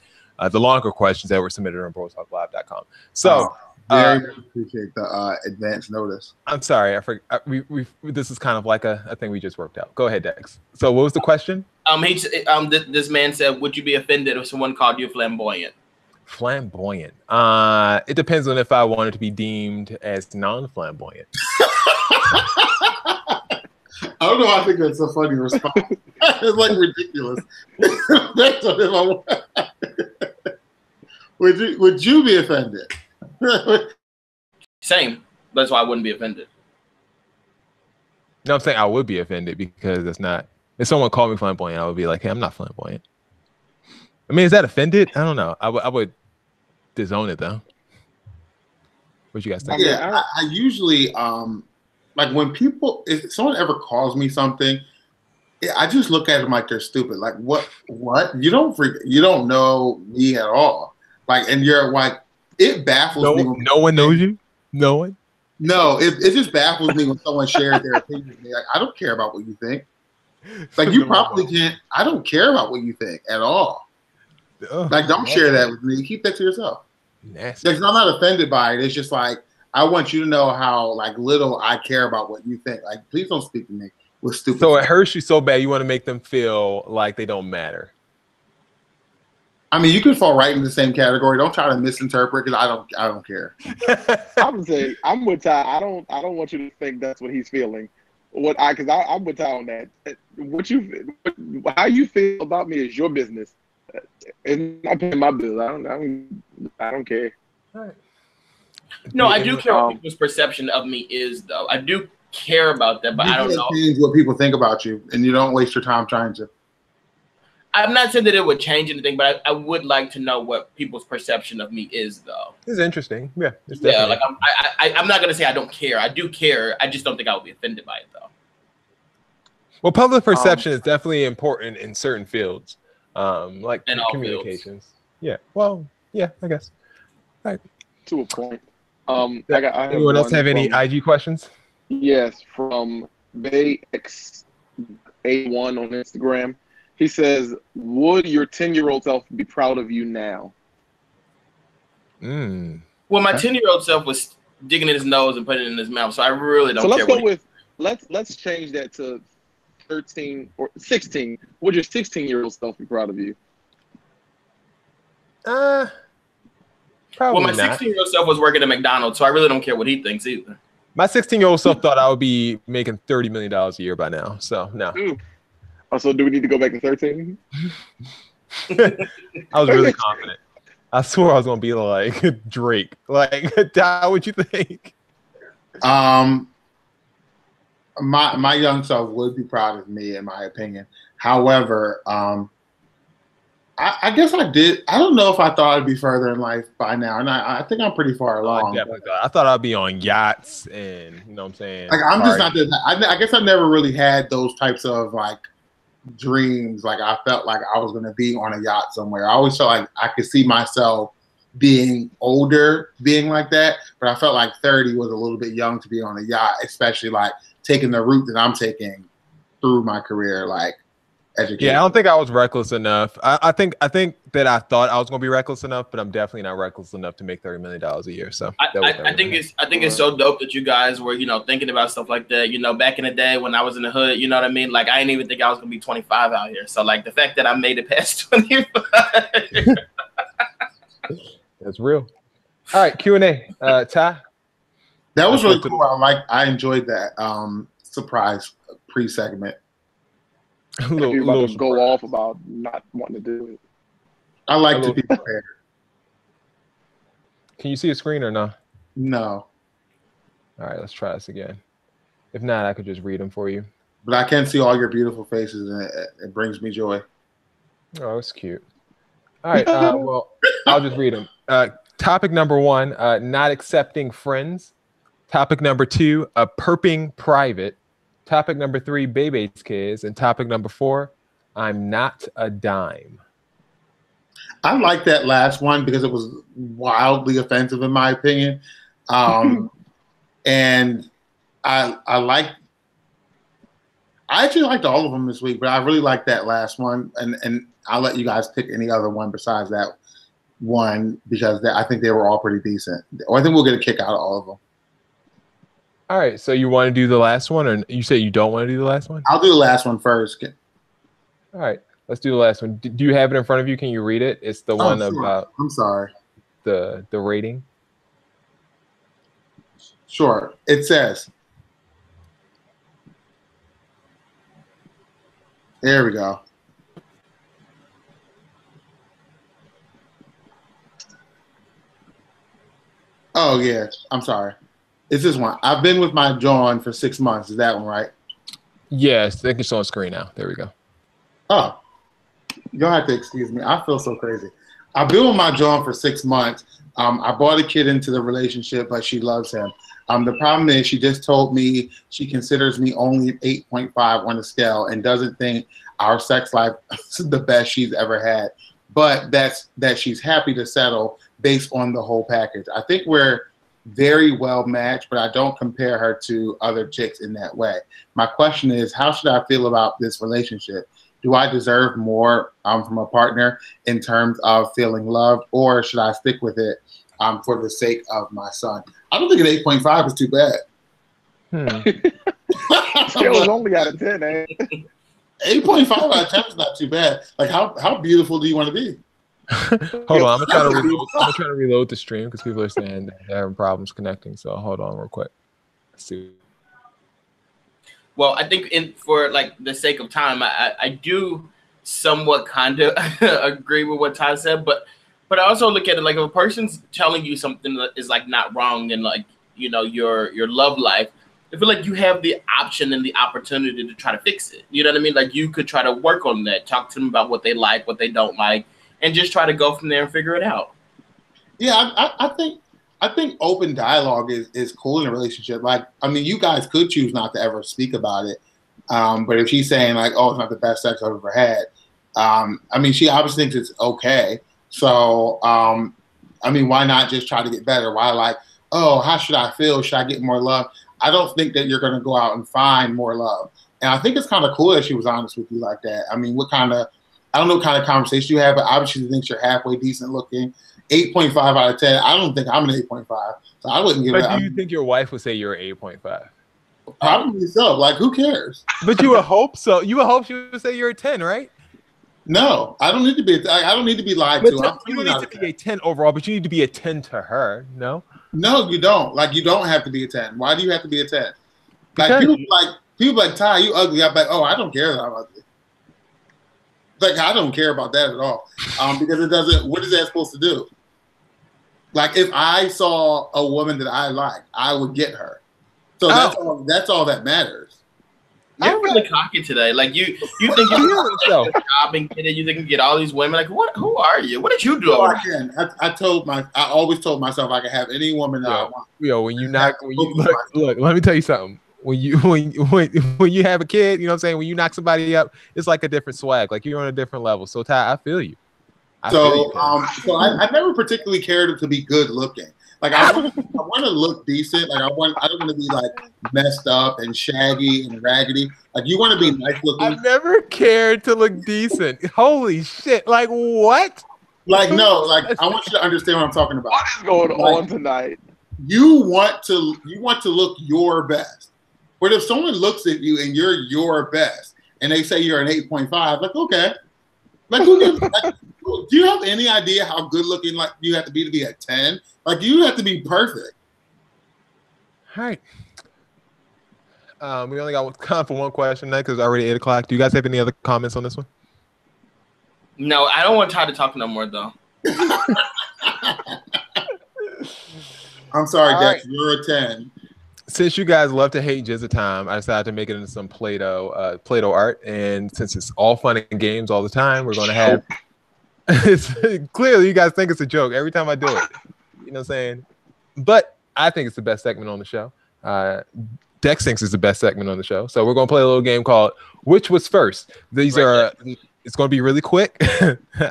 [SPEAKER 1] the longer questions that were submitted on BroTalkLive.com. So
[SPEAKER 4] very appreciate the advance notice.
[SPEAKER 1] I'm sorry, I forgot. This is kind of like a thing we just worked out. Go ahead, Dex. So what was the question?
[SPEAKER 3] This man said, would you be offended if someone called you flamboyant?
[SPEAKER 1] Flamboyant. It depends on if I wanted to be deemed as non-flamboyant.
[SPEAKER 4] I don't know. I think that's a funny response. It's ridiculous. That's what if I want. Would you be offended?
[SPEAKER 3] Same. That's why I wouldn't be offended.
[SPEAKER 1] No, I'm saying I would be offended because it's not. If someone called me flamboyant, I would be like, "Hey, I'm not flamboyant." I mean, is that offended? I don't know. I would disown it though. What you guys think?
[SPEAKER 4] Yeah, I usually when if someone ever calls me something, I just look at them like they're stupid. Like what? You don't know me at all. And you're it baffles me.
[SPEAKER 1] No one knows you. No one.
[SPEAKER 4] No, it just baffles me when someone shares their opinion with me. I don't care about what you think. You probably can't. I don't care about what you think at all. Don't share that with me. Keep that to yourself.
[SPEAKER 1] Nasty.
[SPEAKER 4] I'm not offended by it. It's just I want you to know how little I care about what you think. Please don't speak to me with stupid.
[SPEAKER 1] So it hurts you so bad you want to make them feel like they don't matter.
[SPEAKER 4] I mean, you can fall right in the same category. Don't try to misinterpret because I don't care.
[SPEAKER 2] I would say I'm with Ty. I don't want you to think that's what he's feeling. I'm with Ty on that. How you feel about me is your business. It's not paying my bills. I don't care.
[SPEAKER 3] Right. No, I do care what people's perception of me is, though. I do care about that, but I don't know.
[SPEAKER 4] Change what people think about you, and you don't waste your time trying to.
[SPEAKER 3] I'm not saying that it would change anything, but I would like to know what people's perception of me is, though.
[SPEAKER 1] It's interesting. Yeah.
[SPEAKER 3] I'm not gonna say I don't care. I do care. I just don't think I would be offended by it, though.
[SPEAKER 1] Well, public perception is definitely important in certain fields, like
[SPEAKER 3] In all
[SPEAKER 1] communications. Fields. Yeah. Well, yeah, I guess. All right.
[SPEAKER 2] To a point.
[SPEAKER 1] Anyone else have any IG questions?
[SPEAKER 2] Yes, from BayXA1 on Instagram. He says, "Would your 10-year-old self be proud of you now?"
[SPEAKER 3] Well, my 10-year-old self was digging in his nose and putting it in his mouth, so I really don't care.
[SPEAKER 2] So let's go with let's change that to 13 or 16. Would your 16-year-old self be proud of you?
[SPEAKER 1] Probably
[SPEAKER 3] well, my
[SPEAKER 1] not.
[SPEAKER 3] 16-year-old self was working at McDonald's, so I really don't care what he thinks either.
[SPEAKER 1] My 16-year-old self thought I would be making $30 million a year by now, so no.
[SPEAKER 2] Oh, so do we need to go back to 13?
[SPEAKER 1] I was really confident. I swore I was gonna be like Drake. Like, Ty, what you think?
[SPEAKER 4] My young self would be proud of me, in my opinion. However, I guess I did. I don't know if I thought I'd be further in life by now, and I think I'm pretty far along.
[SPEAKER 1] I thought I'd be on yachts, and you know what I'm saying.
[SPEAKER 4] Like, I'm just not. I guess I never really had those types of like dreams. Like, I felt like I was going to be on a yacht somewhere. I always felt like I could see myself being older, being like that. But I felt like 30 was a little bit young to be on a yacht, especially like taking the route that I'm taking through my career, like education.
[SPEAKER 1] Yeah, I don't think I was reckless enough. I think that I thought I was going to be reckless enough, but I'm definitely not reckless enough to make $30 million a year. So
[SPEAKER 3] I think it's so dope that you guys were, thinking about stuff like that. Back in the day when I was in the hood, you know what I mean? Like, I didn't even think I was going to be 25 out here. So like the fact that I made it past 25.
[SPEAKER 1] That's real. All right, Q&A. Ty?
[SPEAKER 4] That was really cool. I enjoyed that surprise pre-segment.
[SPEAKER 2] You're about to go off about not wanting to do it.
[SPEAKER 4] I like to be prepared.
[SPEAKER 1] Can you see a screen or no?
[SPEAKER 4] No.
[SPEAKER 1] All right, let's try this again. If not, I could just read them for you.
[SPEAKER 4] But I can see all your beautiful faces, and it brings me joy.
[SPEAKER 1] Oh, that's cute. All right, well, I'll just read them. Topic number 1, not accepting friends. Topic number 2, perping private. Topic number 3, Bebe's kids. And topic number 4, I'm not a dime.
[SPEAKER 4] I like that last one because it was wildly offensive in my opinion. And I actually liked all of them this week, but I really liked that last one. And I'll let you guys pick any other one besides that one because I think they were all pretty decent. Or I think we'll get a kick out of all of them.
[SPEAKER 1] All right, so you want to do the last one, or you say you don't want to do the last one?
[SPEAKER 4] I'll do the last one first.
[SPEAKER 1] All right, let's do the last one. Do you have it in front of you? Can you read it? It's the one about.
[SPEAKER 4] I'm sorry.
[SPEAKER 1] The rating.
[SPEAKER 4] Sure. It says. There we go. Oh yeah, I'm sorry. It's this one. I've been with my John for 6 months. Is that one right?
[SPEAKER 1] Yes, I think it's on screen now. There we go.
[SPEAKER 4] Oh, you'll have to excuse me. I feel so crazy. I've been with my John for 6 months. I brought a kid into the relationship, but she loves him. The problem is she just told me she considers me only an 8.5 on the scale and doesn't think our sex life is the best she's ever had. But that she's happy to settle based on the whole package. I think we're very well matched, but I don't compare her to other chicks in that way. My question is, how should I feel about this relationship? Do I deserve more from a partner in terms of feeling loved, or should I stick with it for the sake of my son? I don't think an 8.5 is too bad.
[SPEAKER 2] Scale's only out of 10, eh?
[SPEAKER 4] 8.5 out of 10 is not too bad. Like, how beautiful do you want to be?
[SPEAKER 1] Hold on, I'm trying to reload the stream because people are saying they're having problems connecting. So hold on real quick. Let's see.
[SPEAKER 3] Well, I think for like the sake of time, I do somewhat kind of agree with what Ty said, but I also look at it like if a person's telling you something that is like not wrong in like your love life, I feel like you have the option and the opportunity to try to fix it. You know what I mean? Like you could try to work on that, talk to them about what they like, what they don't like, and just try to go from there and figure it out.
[SPEAKER 4] Yeah, I think open dialogue is cool in a relationship. Like, I mean, you guys could choose not to ever speak about it, But if she's saying like, "Oh, it's not the best sex I've ever had," I mean, she obviously thinks it's okay. So, I mean, why not just try to get better? Why like, oh, how should I feel? Should I get more love? I don't think that you're going to go out and find more love. And I think it's kind of cool that she was honest with you like that. I mean, I don't know what kind of conversation you have, but obviously she thinks you're halfway decent looking. 8.5 out of 10. I don't think I'm an 8.5. So I wouldn't give it.
[SPEAKER 1] But do you think your wife would say you're an 8.5?
[SPEAKER 4] Probably so. Like, who cares?
[SPEAKER 1] But you would hope so. You would hope she would say you're a 10, right?
[SPEAKER 4] No, I don't need to be. I don't need to be lied to.
[SPEAKER 1] You don't need to be a 10 overall, but you need to be a 10 to her. No.
[SPEAKER 4] No, you don't. Like, you don't have to be a 10. Why do you have to be a 10? Like, people like Ty, you ugly. I'm like, oh, I don't care that I'm ugly. Like, I don't care about that at all. Because it doesn't. What is that supposed to do? Like, if I saw a woman that I like, I would get her. So that's all that matters.
[SPEAKER 3] You're really cocky today. Like you think you're a jobbing kid, you think you get all these women. Like what? Who are you? What did you do?
[SPEAKER 4] I always told myself I could have any woman that I want.
[SPEAKER 1] Yo, when you look, let me tell you something. When you have a kid, you know what I'm saying? When you knock somebody up, it's like a different swag. Like you're on a different level. So Ty, I feel you.
[SPEAKER 4] I never particularly cared to be good looking. Like I want to look decent. Like I don't want to be like messed up and shaggy and raggedy. Like you want to be nice looking.
[SPEAKER 1] I've never cared to look decent. Holy shit! Like what?
[SPEAKER 4] Like no. Like I want you to understand what I'm talking about.
[SPEAKER 2] What is going on tonight?
[SPEAKER 4] You want to look your best. But if someone looks at you and you're your best, and they say you're an 8.5, like okay, like who gives? Like, do you have any idea how good looking like you have to be a 10? Like you have to be perfect.
[SPEAKER 1] All right. We only got time for one question now because it's already 8 o'clock. Do you guys have any other comments on this one?
[SPEAKER 3] No, I don't want Ty to talk no more though.
[SPEAKER 4] I'm sorry, Dex. Right. You're a 10.
[SPEAKER 1] Since you guys love to hate Jizza Time, I decided to make it into some Play-Doh art. And since it's all fun and games all the time, we're going to have clearly you guys think it's a joke every time I do it. You know what I'm saying? But I think it's the best segment on the show. Dex thinks it's the best segment on the show. So we're going to play a little game called Which Was First? These are, it's going to be really quick.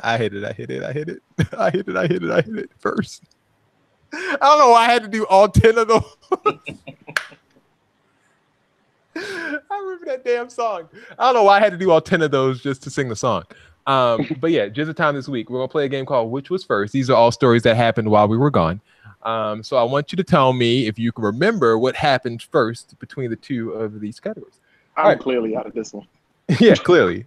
[SPEAKER 1] I hit it first. I don't know why I had to do all 10 of those. I remember that damn song. I don't know why I had to do all 10 of those just to sing the song. But yeah, just the time this week, we're going to play a game called Which Was First? These are all stories that happened while we were gone. So I want you to tell me if you can remember what happened first between the two of these categories.
[SPEAKER 2] I'm clearly out of this one.
[SPEAKER 1] Yeah, clearly.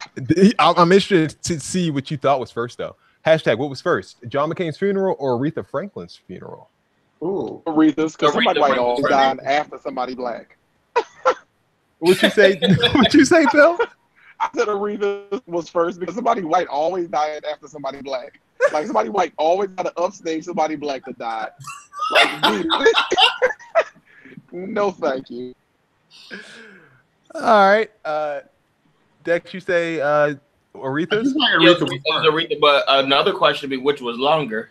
[SPEAKER 1] I'm interested to see what you thought was first, though. Hashtag, what was first? John McCain's funeral or Aretha Franklin's funeral?
[SPEAKER 2] Ooh, Aretha's, because somebody white always died after somebody black.
[SPEAKER 1] What'd you say? What'd you say, Bill?
[SPEAKER 2] I said Aretha was first because somebody white always died after somebody black. Like somebody white always got to upstage somebody black that died. Like, no, thank you.
[SPEAKER 1] All right, Dex, you say Aretha's?
[SPEAKER 3] Aretha, but another question would be which was longer.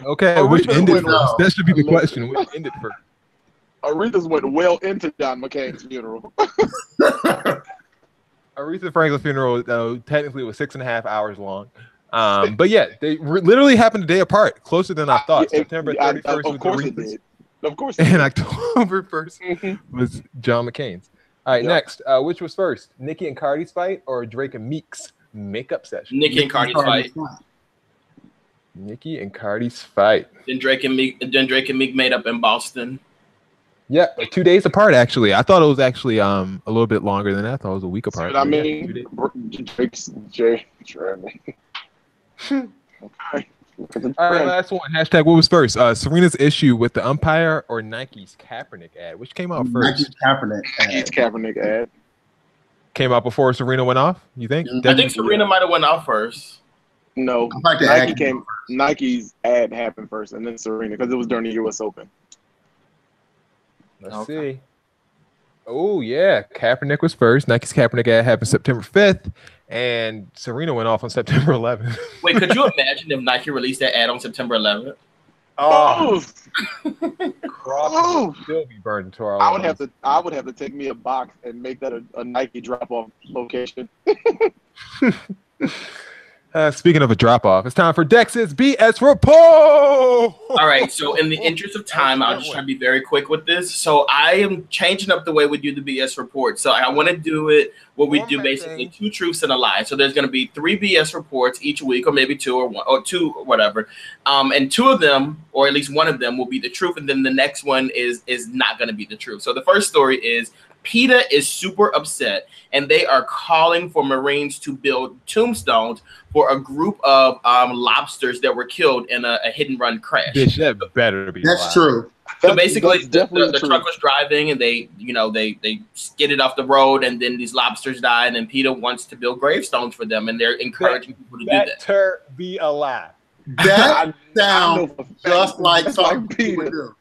[SPEAKER 1] Okay, which ended first? That should be the question. Which ended first?
[SPEAKER 2] Aretha's went well into John McCain's funeral.
[SPEAKER 1] Aretha Franklin's funeral, though, technically was 6.5 hours long. But yeah, they literally happened a day apart, closer than I thought. September 31st was Aretha's.
[SPEAKER 2] Of course.
[SPEAKER 1] And October 1st was John McCain's. All right, next. Which was first? Nicki and Cardi's fight or Drake and Meek's makeup session?
[SPEAKER 3] Nicki and Cardi's fight.
[SPEAKER 1] Nicki and Cardi's fight.
[SPEAKER 3] Then Drake and Meek made up in Boston.
[SPEAKER 1] Yeah, 2 days apart, actually. I thought it was actually a little bit longer than that. I thought it was a week apart.
[SPEAKER 2] I mean, Drake's Jay. Okay.
[SPEAKER 1] All right, last one. Hashtag what was first? Serena's issue with the umpire or Nike's Kaepernick ad? Which came out first?
[SPEAKER 4] Nike's
[SPEAKER 2] Kaepernick ad.
[SPEAKER 1] Came out before Serena went off, you think?
[SPEAKER 3] I think Serena might have went off first.
[SPEAKER 2] No, Nike's ad happened first, and then Serena, because it was during the U.S. Open.
[SPEAKER 1] Let's see. Oh, yeah. Kaepernick was first. Nike's Kaepernick ad happened September 5th, and Serena went off on September 11th.
[SPEAKER 3] Wait, could you imagine if Nike released that ad on September 11th?
[SPEAKER 1] Oh,
[SPEAKER 2] Oh.
[SPEAKER 1] still be burned into our
[SPEAKER 2] I would have
[SPEAKER 1] lungs.
[SPEAKER 2] to. I would have to take me a box and make that a Nike drop-off location.
[SPEAKER 1] Speaking of a drop off, it's time for Dex's BS report.
[SPEAKER 3] All right, so in the interest of time, I'll just try to be very quick with this. So I am changing up the way we do the BS report. So I want to do it what we do basically 2 truths and a lie. So there's going to be 3 BS reports each week, or maybe 2 or 1 or 2 or whatever. And 2 of them, or at least one of them, will be the truth, and then the next one is not going to be the truth. So the first story is PETA is super upset, and they are calling for Marines to build tombstones for a group of lobsters that were killed in a hit and run crash.
[SPEAKER 1] Bitch, that better be.
[SPEAKER 4] That's true.
[SPEAKER 3] So basically,
[SPEAKER 2] That's
[SPEAKER 3] the
[SPEAKER 2] true.
[SPEAKER 3] truck was driving, and they skidded off the road, and then these lobsters died, and PETA wants to build gravestones for them, and they're encouraging people to do that.
[SPEAKER 1] Better be a lie.
[SPEAKER 4] That
[SPEAKER 2] I
[SPEAKER 4] sounds
[SPEAKER 2] know for a fact
[SPEAKER 4] just like
[SPEAKER 2] that's
[SPEAKER 4] something
[SPEAKER 2] like
[SPEAKER 4] people
[SPEAKER 2] Peter.
[SPEAKER 4] do.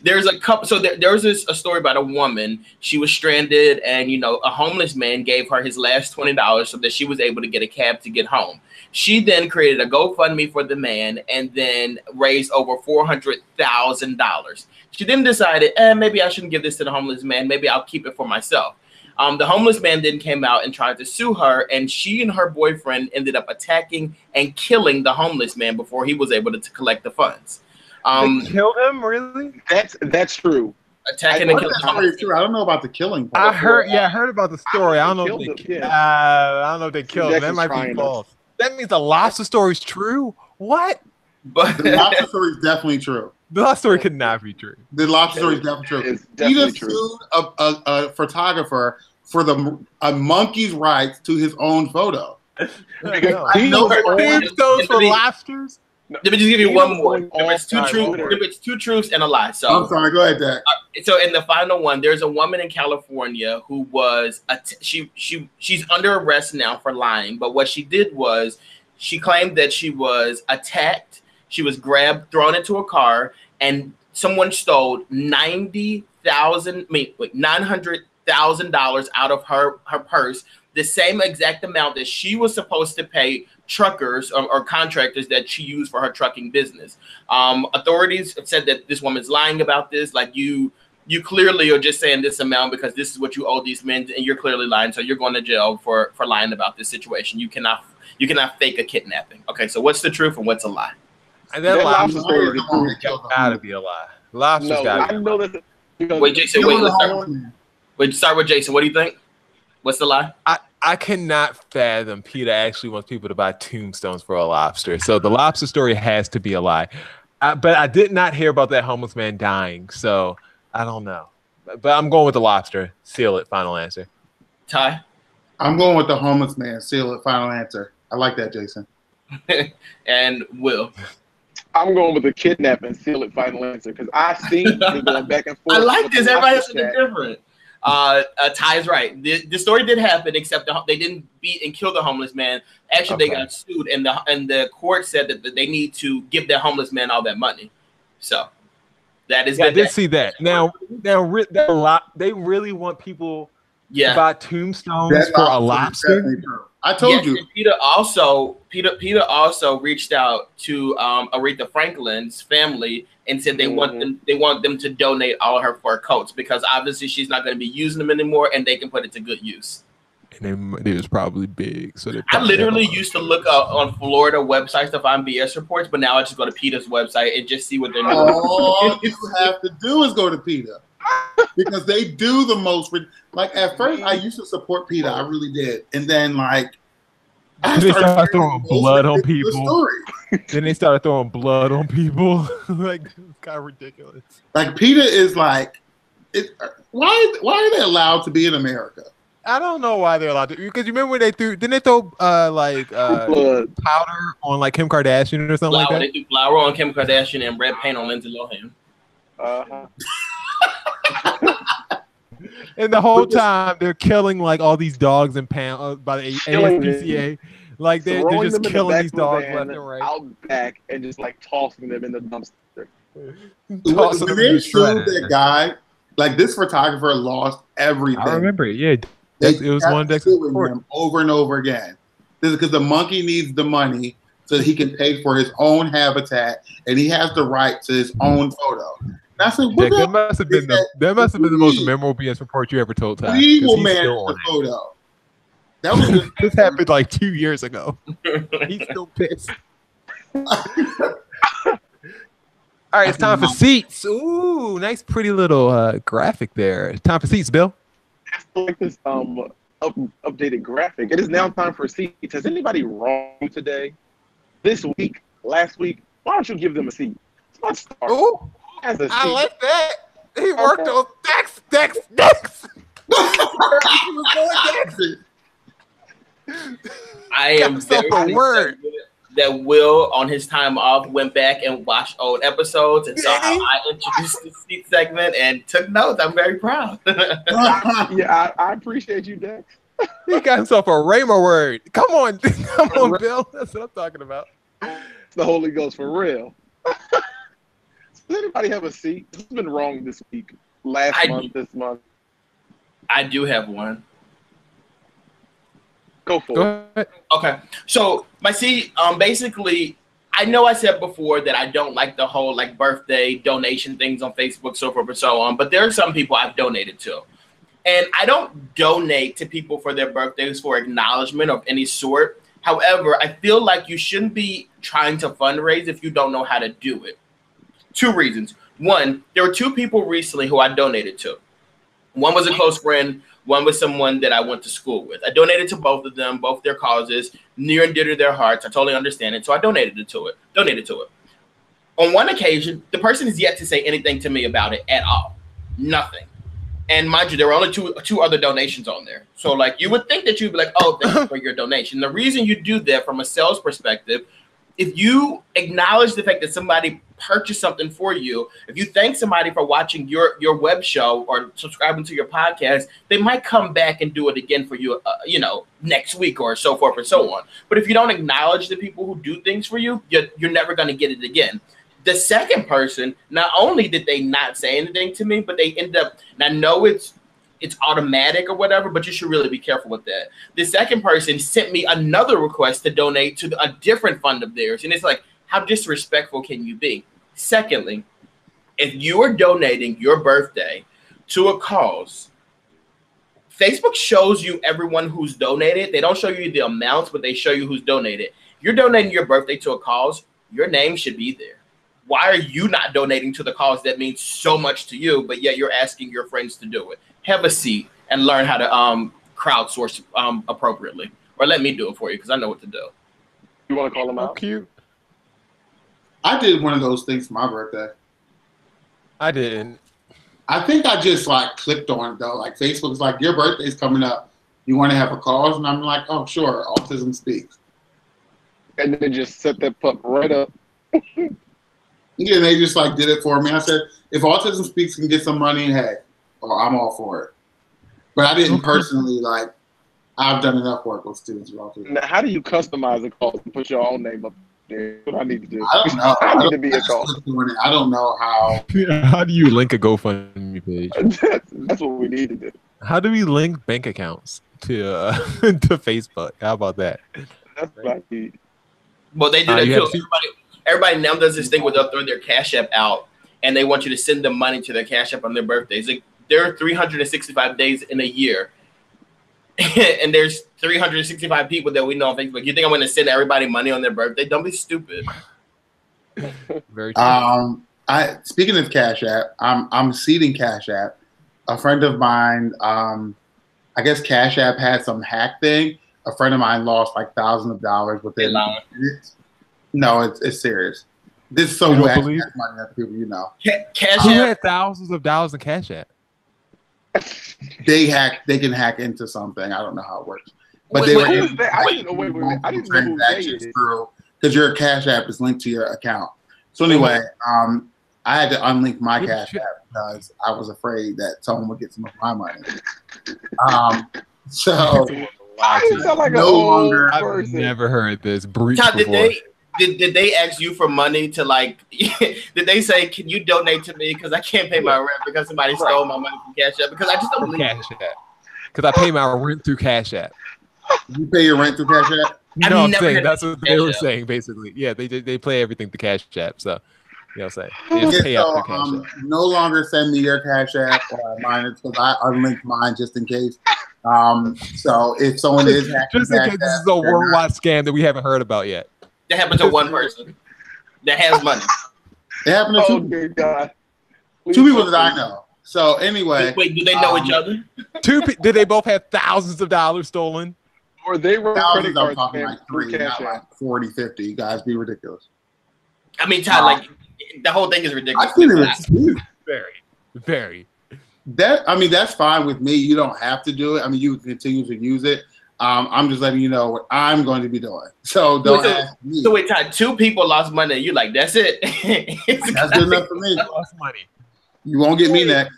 [SPEAKER 3] There's a couple. So there was a story about a woman. She was stranded, and a homeless man gave her his last $20 so that she was able to get a cab to get home. She then created a GoFundMe for the man, and then raised over $400,000. She then decided, maybe I shouldn't give this to the homeless man. Maybe I'll keep it for myself. The homeless man then came out and tried to sue her, and she and her boyfriend ended up attacking and killing the homeless man before he was able to collect the funds.
[SPEAKER 1] They killed him, really?
[SPEAKER 2] That's true.
[SPEAKER 3] Attacking
[SPEAKER 4] I
[SPEAKER 3] and
[SPEAKER 4] know
[SPEAKER 3] killing.
[SPEAKER 4] that story is true. I don't know about the killing part.
[SPEAKER 1] I heard about the story. I don't know if they I don't know if they killed him. That might be false. That means the lobster story is true? What?
[SPEAKER 3] But
[SPEAKER 4] The lobster story is definitely true.
[SPEAKER 1] The lobster story could not be true.
[SPEAKER 4] The lobster story is definitely true.
[SPEAKER 2] It's definitely
[SPEAKER 4] PETA
[SPEAKER 2] true.
[SPEAKER 4] sued a photographer for a monkey's rights to his own photo.
[SPEAKER 2] He
[SPEAKER 4] know
[SPEAKER 2] was on-
[SPEAKER 1] Tombstones for lobsters?
[SPEAKER 3] let me just give you
[SPEAKER 2] He
[SPEAKER 3] one
[SPEAKER 2] was
[SPEAKER 3] more.
[SPEAKER 2] going
[SPEAKER 3] Remember, it's 2
[SPEAKER 2] all
[SPEAKER 3] truths.
[SPEAKER 2] time.
[SPEAKER 3] Remember, it's 2 truths and a lie. So
[SPEAKER 4] I'm sorry. Go ahead, Dak.
[SPEAKER 3] So in the final one, there's a woman in California who was she's under arrest now for lying. But what she did was she claimed that she was attacked. She was grabbed, thrown into a car, and someone stole $900,000 out of her purse. The same exact amount that she was supposed to pay truckers or contractors that she used for her trucking business. Authorities have said that this woman's lying about this. Like you clearly are just saying this amount because this is what you owe these men, and you're clearly lying. So you're going to jail for lying about this situation. You cannot fake a kidnapping. Okay, so what's the truth and what's a lie?
[SPEAKER 1] And that lobster
[SPEAKER 2] story is
[SPEAKER 1] gotta be a lie. Lobster's
[SPEAKER 2] No,
[SPEAKER 1] gotta
[SPEAKER 2] I
[SPEAKER 1] be a
[SPEAKER 2] know
[SPEAKER 1] lie.
[SPEAKER 2] that.
[SPEAKER 3] Wait, Jason, start with Jason. What do you think? What's the lie?
[SPEAKER 1] I cannot fathom PETA actually wants people to buy tombstones for a lobster. So the lobster story has to be a lie. But I did not hear about that homeless man dying. So I don't know. But I'm going with the lobster. Seal it. Final answer.
[SPEAKER 3] Ty?
[SPEAKER 4] I'm going with the homeless man. Seal it. Final answer. I like that, Jason.
[SPEAKER 3] And Will?
[SPEAKER 2] I'm going with the kidnapping. Seal it. Final answer. Because I seen them going back and forth.
[SPEAKER 3] I like
[SPEAKER 2] with
[SPEAKER 3] this.
[SPEAKER 2] the
[SPEAKER 3] Everybody has
[SPEAKER 2] lobster
[SPEAKER 3] something
[SPEAKER 2] shack.
[SPEAKER 3] different. Ty is right. The story did happen, except they didn't beat and kill the homeless man. Actually, they got sued, and the court said that they need to give that homeless man all that money. So that is.
[SPEAKER 1] Yeah, I did see that. Now they really want people to buy tombstones for a lobster.
[SPEAKER 4] I told you.
[SPEAKER 3] PETA also reached out to Aretha Franklin's family and said they want them to donate all her fur coats because obviously she's not going to be using them anymore, and they can put it to good use.
[SPEAKER 1] And they was probably big, so
[SPEAKER 3] I literally used to look up on Florida websites to find BS reports, but now I just go to PETA's website and just see what they're doing.
[SPEAKER 4] All you have to do is go to PETA because they do the most. Like at first, I used to support PETA, I really did, and then like
[SPEAKER 1] they started throwing blood on people.
[SPEAKER 4] Story.
[SPEAKER 1] Then they started throwing blood on people. Like it's kind of ridiculous.
[SPEAKER 4] Like PETA is like, why are they allowed to be in America?
[SPEAKER 1] I don't know why they're allowed to. Because you remember when didn't they throw powder on like Kim Kardashian or something like that?
[SPEAKER 3] They threw flour on Kim Kardashian and red paint on Lindsay Lohan.
[SPEAKER 1] And the whole time they're killing like all these dogs and pounds by the ASPCA. Like they're just killing these dogs left and right.
[SPEAKER 2] Out back and just like tossing them in the dumpster.
[SPEAKER 4] When they sued that guy, like this photographer lost everything.
[SPEAKER 1] I remember it. Yeah, it was one of Dex's
[SPEAKER 4] him over and over again. This is because the monkey needs the money so that he can pay for his own habitat, and he has the right to his own photo. And I said, what
[SPEAKER 1] that must have been the most memorable BS report you ever told, Ty.
[SPEAKER 4] We will manage the photo. That was
[SPEAKER 1] this happened like 2 years ago. He's still pissed. All right, it's time for seats. Ooh, nice, pretty little graphic there. Time for seats, Bill.
[SPEAKER 2] I like this updated graphic. It is now time for seats. Has anybody wrong today? This week? Last week? Why don't you give them a seat? Let's start.
[SPEAKER 1] Ooh,
[SPEAKER 2] As a seat.
[SPEAKER 1] I like that. He worked on Dex.
[SPEAKER 3] I am very
[SPEAKER 1] word.
[SPEAKER 3] that Will, on his time off, went back and watched old episodes and saw how I introduced the seat segment and took notes. I'm very proud.
[SPEAKER 2] Yeah, I appreciate you, Dex.
[SPEAKER 1] He got himself a Rhema word. Come on, Bill. That's what I'm talking about.
[SPEAKER 2] It's the Holy Ghost for real. Does anybody have a seat? Who's been wrong this week? Last month, this month?
[SPEAKER 3] I do have one.
[SPEAKER 2] Go for it.
[SPEAKER 3] Okay. So my seat, basically, I know I said before that I don't like the whole like birthday donation things on Facebook, so forth and so on, but there are some people I've donated to. And I don't donate to people for their birthdays for acknowledgement of any sort. However, I feel like you shouldn't be trying to fundraise if you don't know how to do it. 2 reasons. One, there were 2 people recently who I donated to. One was a close friend. One was someone that I went to school with. I donated to both of them, both their causes, near and dear to their hearts. I totally understand it. So I donated to it. On one occasion, the person has yet to say anything to me about it at all. Nothing. And mind you, there were only two other donations on there. So like you would think that you'd be like, oh, thank you for your donation. The reason you do that from a sales perspective, if you acknowledge the fact that somebody purchased something for you, if you thank somebody for watching your web show or subscribing to your podcast, they might come back and do it again for you, next week or so forth and so on. But if you don't acknowledge the people who do things for you, you're never going to get it again. The second person, not only did they not say anything to me, but they end up, and I know it's automatic or whatever, but you should really be careful with that. The second person sent me another request to donate to a different fund of theirs. And it's like, how disrespectful can you be? Secondly, if you are donating your birthday to a cause, Facebook shows you everyone who's donated. They don't show you the amounts, but they show you who's donated. You're donating your birthday to a cause, your name should be there. Why are you not donating to the cause that means so much to you, but yet you're asking your friends to do it? Have a seat and learn how to crowdsource appropriately. Or let me do it for you because I know what to do.
[SPEAKER 2] You want to call them out?
[SPEAKER 1] Cute.
[SPEAKER 4] I did one of those things for my birthday.
[SPEAKER 1] I didn't.
[SPEAKER 4] I think I just like clicked on it though. Like Facebook's like, your birthday's coming up. You want to have a cause? And I'm like, oh, sure. Autism Speaks.
[SPEAKER 2] And then just set that pup right up.
[SPEAKER 4] Yeah, they just like did it for me. I said, if Autism Speaks can get some money, hey, I'm all for it. But I didn't personally like. I've done enough work with students with autism.
[SPEAKER 2] Now, how do you customize a cause and put your own name up there? What I need to do?
[SPEAKER 4] I don't know.
[SPEAKER 2] I need to be a cause.
[SPEAKER 4] I don't know how.
[SPEAKER 1] How do you link a GoFundMe page?
[SPEAKER 2] That's what we need to do.
[SPEAKER 1] How do we link bank accounts to to Facebook? How about that?
[SPEAKER 2] That's what I need.
[SPEAKER 3] Well, they do that too. Everybody now does this thing where they'll throw their Cash App out, and they want you to send them money to their Cash App on their birthdays. Like, there are 365 days in a year, and there's 365 people that we know on Facebook. You think I'm going to send everybody money on their birthday? Don't be stupid.
[SPEAKER 1] Very true.
[SPEAKER 4] Speaking of Cash App, I'm seeding Cash App. A friend of mine, I guess Cash App had some hack thing. A friend of mine lost like thousands of dollars within minutes. No, it's serious. This is so whack. Money at the people you know.
[SPEAKER 3] Cash
[SPEAKER 1] Who
[SPEAKER 3] App
[SPEAKER 1] had thousands of dollars in Cash App?
[SPEAKER 4] They can hack into something. I don't know how it works. But
[SPEAKER 3] Wait,
[SPEAKER 4] they
[SPEAKER 3] wait,
[SPEAKER 4] were
[SPEAKER 3] wait,
[SPEAKER 2] I didn't know who
[SPEAKER 4] transactions
[SPEAKER 2] they is.
[SPEAKER 4] through because your Cash App is linked to your account. So anyway, I had to unlink my Cash App because I was afraid that someone would get some of my money. So
[SPEAKER 2] I sound like
[SPEAKER 4] no longer.
[SPEAKER 1] I've never heard this breach
[SPEAKER 3] Todd,
[SPEAKER 1] before.
[SPEAKER 3] did they ask you for money to like? Did they say, "Can you donate to me because I can't pay my rent because somebody stole my money from Cash App?" Because I just don't believe
[SPEAKER 1] Cash App. Because I pay my rent through Cash App.
[SPEAKER 4] You pay your rent through Cash App?
[SPEAKER 1] No, I'm saying that's what they were saying basically. Yeah, they play everything to Cash App. So, you know what I'm saying? They just pay out their Cash App.
[SPEAKER 4] No longer send me your Cash App or mine because I unlinked mine just in case. So if someone is
[SPEAKER 1] just in case this is a worldwide scam that we haven't heard about yet.
[SPEAKER 3] That happened to one person that has money.
[SPEAKER 4] It happened to two people that I know. So anyway,
[SPEAKER 3] wait, do they know each other?
[SPEAKER 1] Did they both have thousands of dollars stolen?
[SPEAKER 2] Or they were credit cards,
[SPEAKER 4] I'm talking like 3, not like 40, 50. You guys be ridiculous.
[SPEAKER 3] I mean, Ty, like the whole thing is ridiculous.
[SPEAKER 1] Very.
[SPEAKER 4] That's fine with me. You don't have to do it. I mean, you can continue to use it. I'm just letting you know what I'm going to be doing. So don't ask me.
[SPEAKER 3] So wait, Ty, 2 people lost money. You like, that's it?
[SPEAKER 4] That's good enough for me.
[SPEAKER 1] Lost money.
[SPEAKER 4] You won't get me next.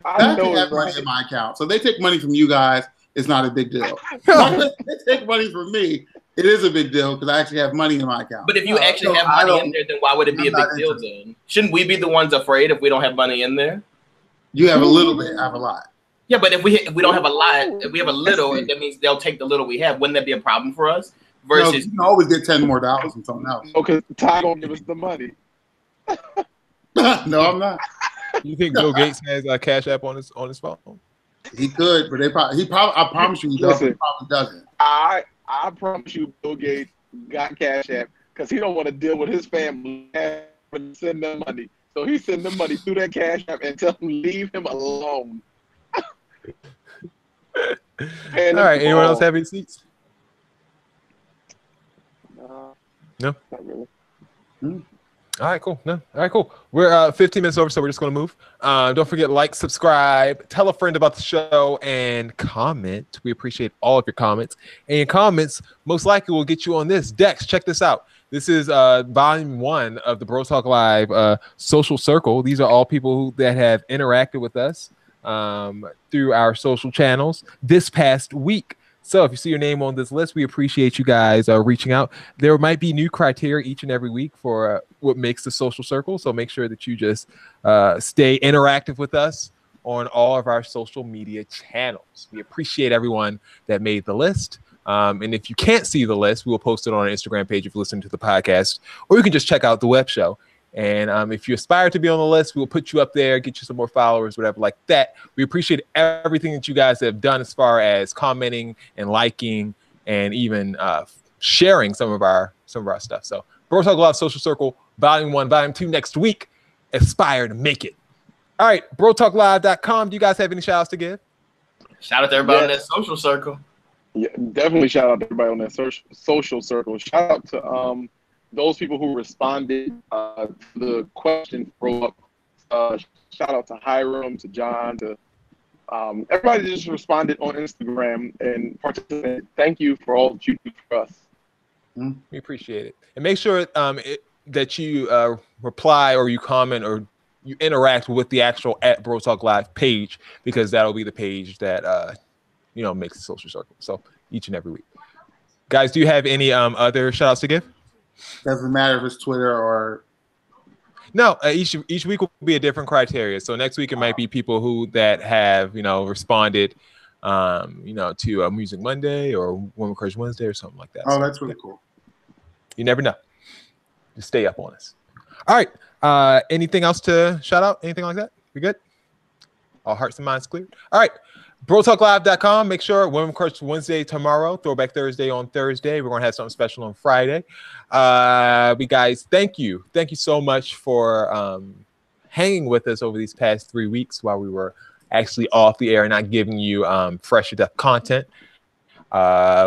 [SPEAKER 2] I know
[SPEAKER 4] have money in my account. So they take money from you guys. It's not a big deal. They take money from me. It is a big deal because I actually have money in my account.
[SPEAKER 3] But if you actually have money in there, then why would it be a big deal then? Shouldn't we be the ones afraid if we don't have money in there?
[SPEAKER 4] You have a little bit. I have a lot.
[SPEAKER 3] Yeah, but if we don't have a lot, if we have a little, that means they'll take the little we have. Wouldn't that be a problem for us? Versus
[SPEAKER 4] you can always get $10 more from someone else.
[SPEAKER 2] Okay, Ty don't give us the money.
[SPEAKER 4] No, I'm not.
[SPEAKER 1] You think Bill Gates has a Cash App on his phone?
[SPEAKER 4] He could, but I promise you, he probably doesn't.
[SPEAKER 2] I promise you, Bill Gates got Cash App because he don't want to deal with his family and send them money. So he send them money through that Cash App and tell them leave him alone.
[SPEAKER 1] All right. Anyone else have any seats? No.
[SPEAKER 2] Not really.
[SPEAKER 1] All right, cool. No. All right, cool. We're 15 minutes over, so we're just going to move. Don't forget, like, subscribe, tell a friend about the show, and comment. We appreciate all of your comments. And your comments most likely will get you on this. Dex, check this out. This is volume 1 of the Bro Talk Live social circle. These are all people that have interacted with us through our social channels this past week. So if you see your name on this list, we appreciate you guys reaching out. There might be new criteria each and every week for what makes the social circle. So make sure that you just stay interactive with us on all of our social media channels. We appreciate everyone that made the list. And if you can't see the list, we will post it on our Instagram page if you're listening to the podcast, or you can just check out the web show. And if you aspire to be on the list, we will put you up there, get you some more followers, whatever like that. We appreciate everything that you guys have done as far as commenting and liking and even sharing some of our stuff. So Bro Talk Live Social Circle, Volume 1, Volume 2 next week. Aspire to make it. All right, brotalklive.com. Do you guys have any shout outs to give?
[SPEAKER 3] Shout out to everybody on that social circle.
[SPEAKER 2] Yeah, definitely shout out to everybody on that social circle. Shout out to those people who responded to the question throw up. Shout out to Hiram, to John, to everybody that just responded on Instagram and participated. Thank you for all that you do for us.
[SPEAKER 1] We appreciate it. And make sure that you reply or you comment or you interact with the actual @Bro Talk Live page, because that'll be the page that makes the social circle. So each and every week. Guys, do you have any other shout outs to give?
[SPEAKER 4] Doesn't matter if it's Twitter or
[SPEAKER 1] no. Each week will be a different criteria. So next week it might be people that have responded, to Music Monday or Women Crush Wednesday or something like that.
[SPEAKER 4] Oh, that's really cool.
[SPEAKER 1] You never know. Just stay up on us. All right. Anything else to shout out? Anything like that? We good? All hearts and minds cleared. All right. BroTalkLive.com. Make sure Women Crush Wednesday tomorrow, Throwback Thursday on Thursday. We're going to have something special on Friday. Guys, thank you. Thank you so much for hanging with us over these past 3 weeks while we were actually off the air and not giving you fresh content.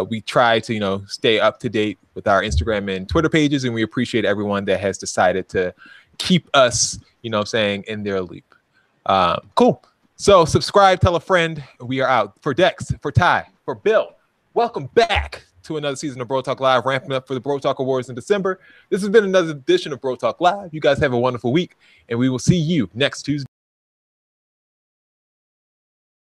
[SPEAKER 1] We try to, stay up to date with our Instagram and Twitter pages, and we appreciate everyone that has decided to keep us, in their loop. Cool. So subscribe, tell a friend. We are out. For Dex, for Ty, for Bill, welcome back to another season of Bro Talk Live, ramping up for the Bro Talk Awards in December. This has been another edition of Bro Talk Live. You guys have a wonderful week, and we will see you next Tuesday.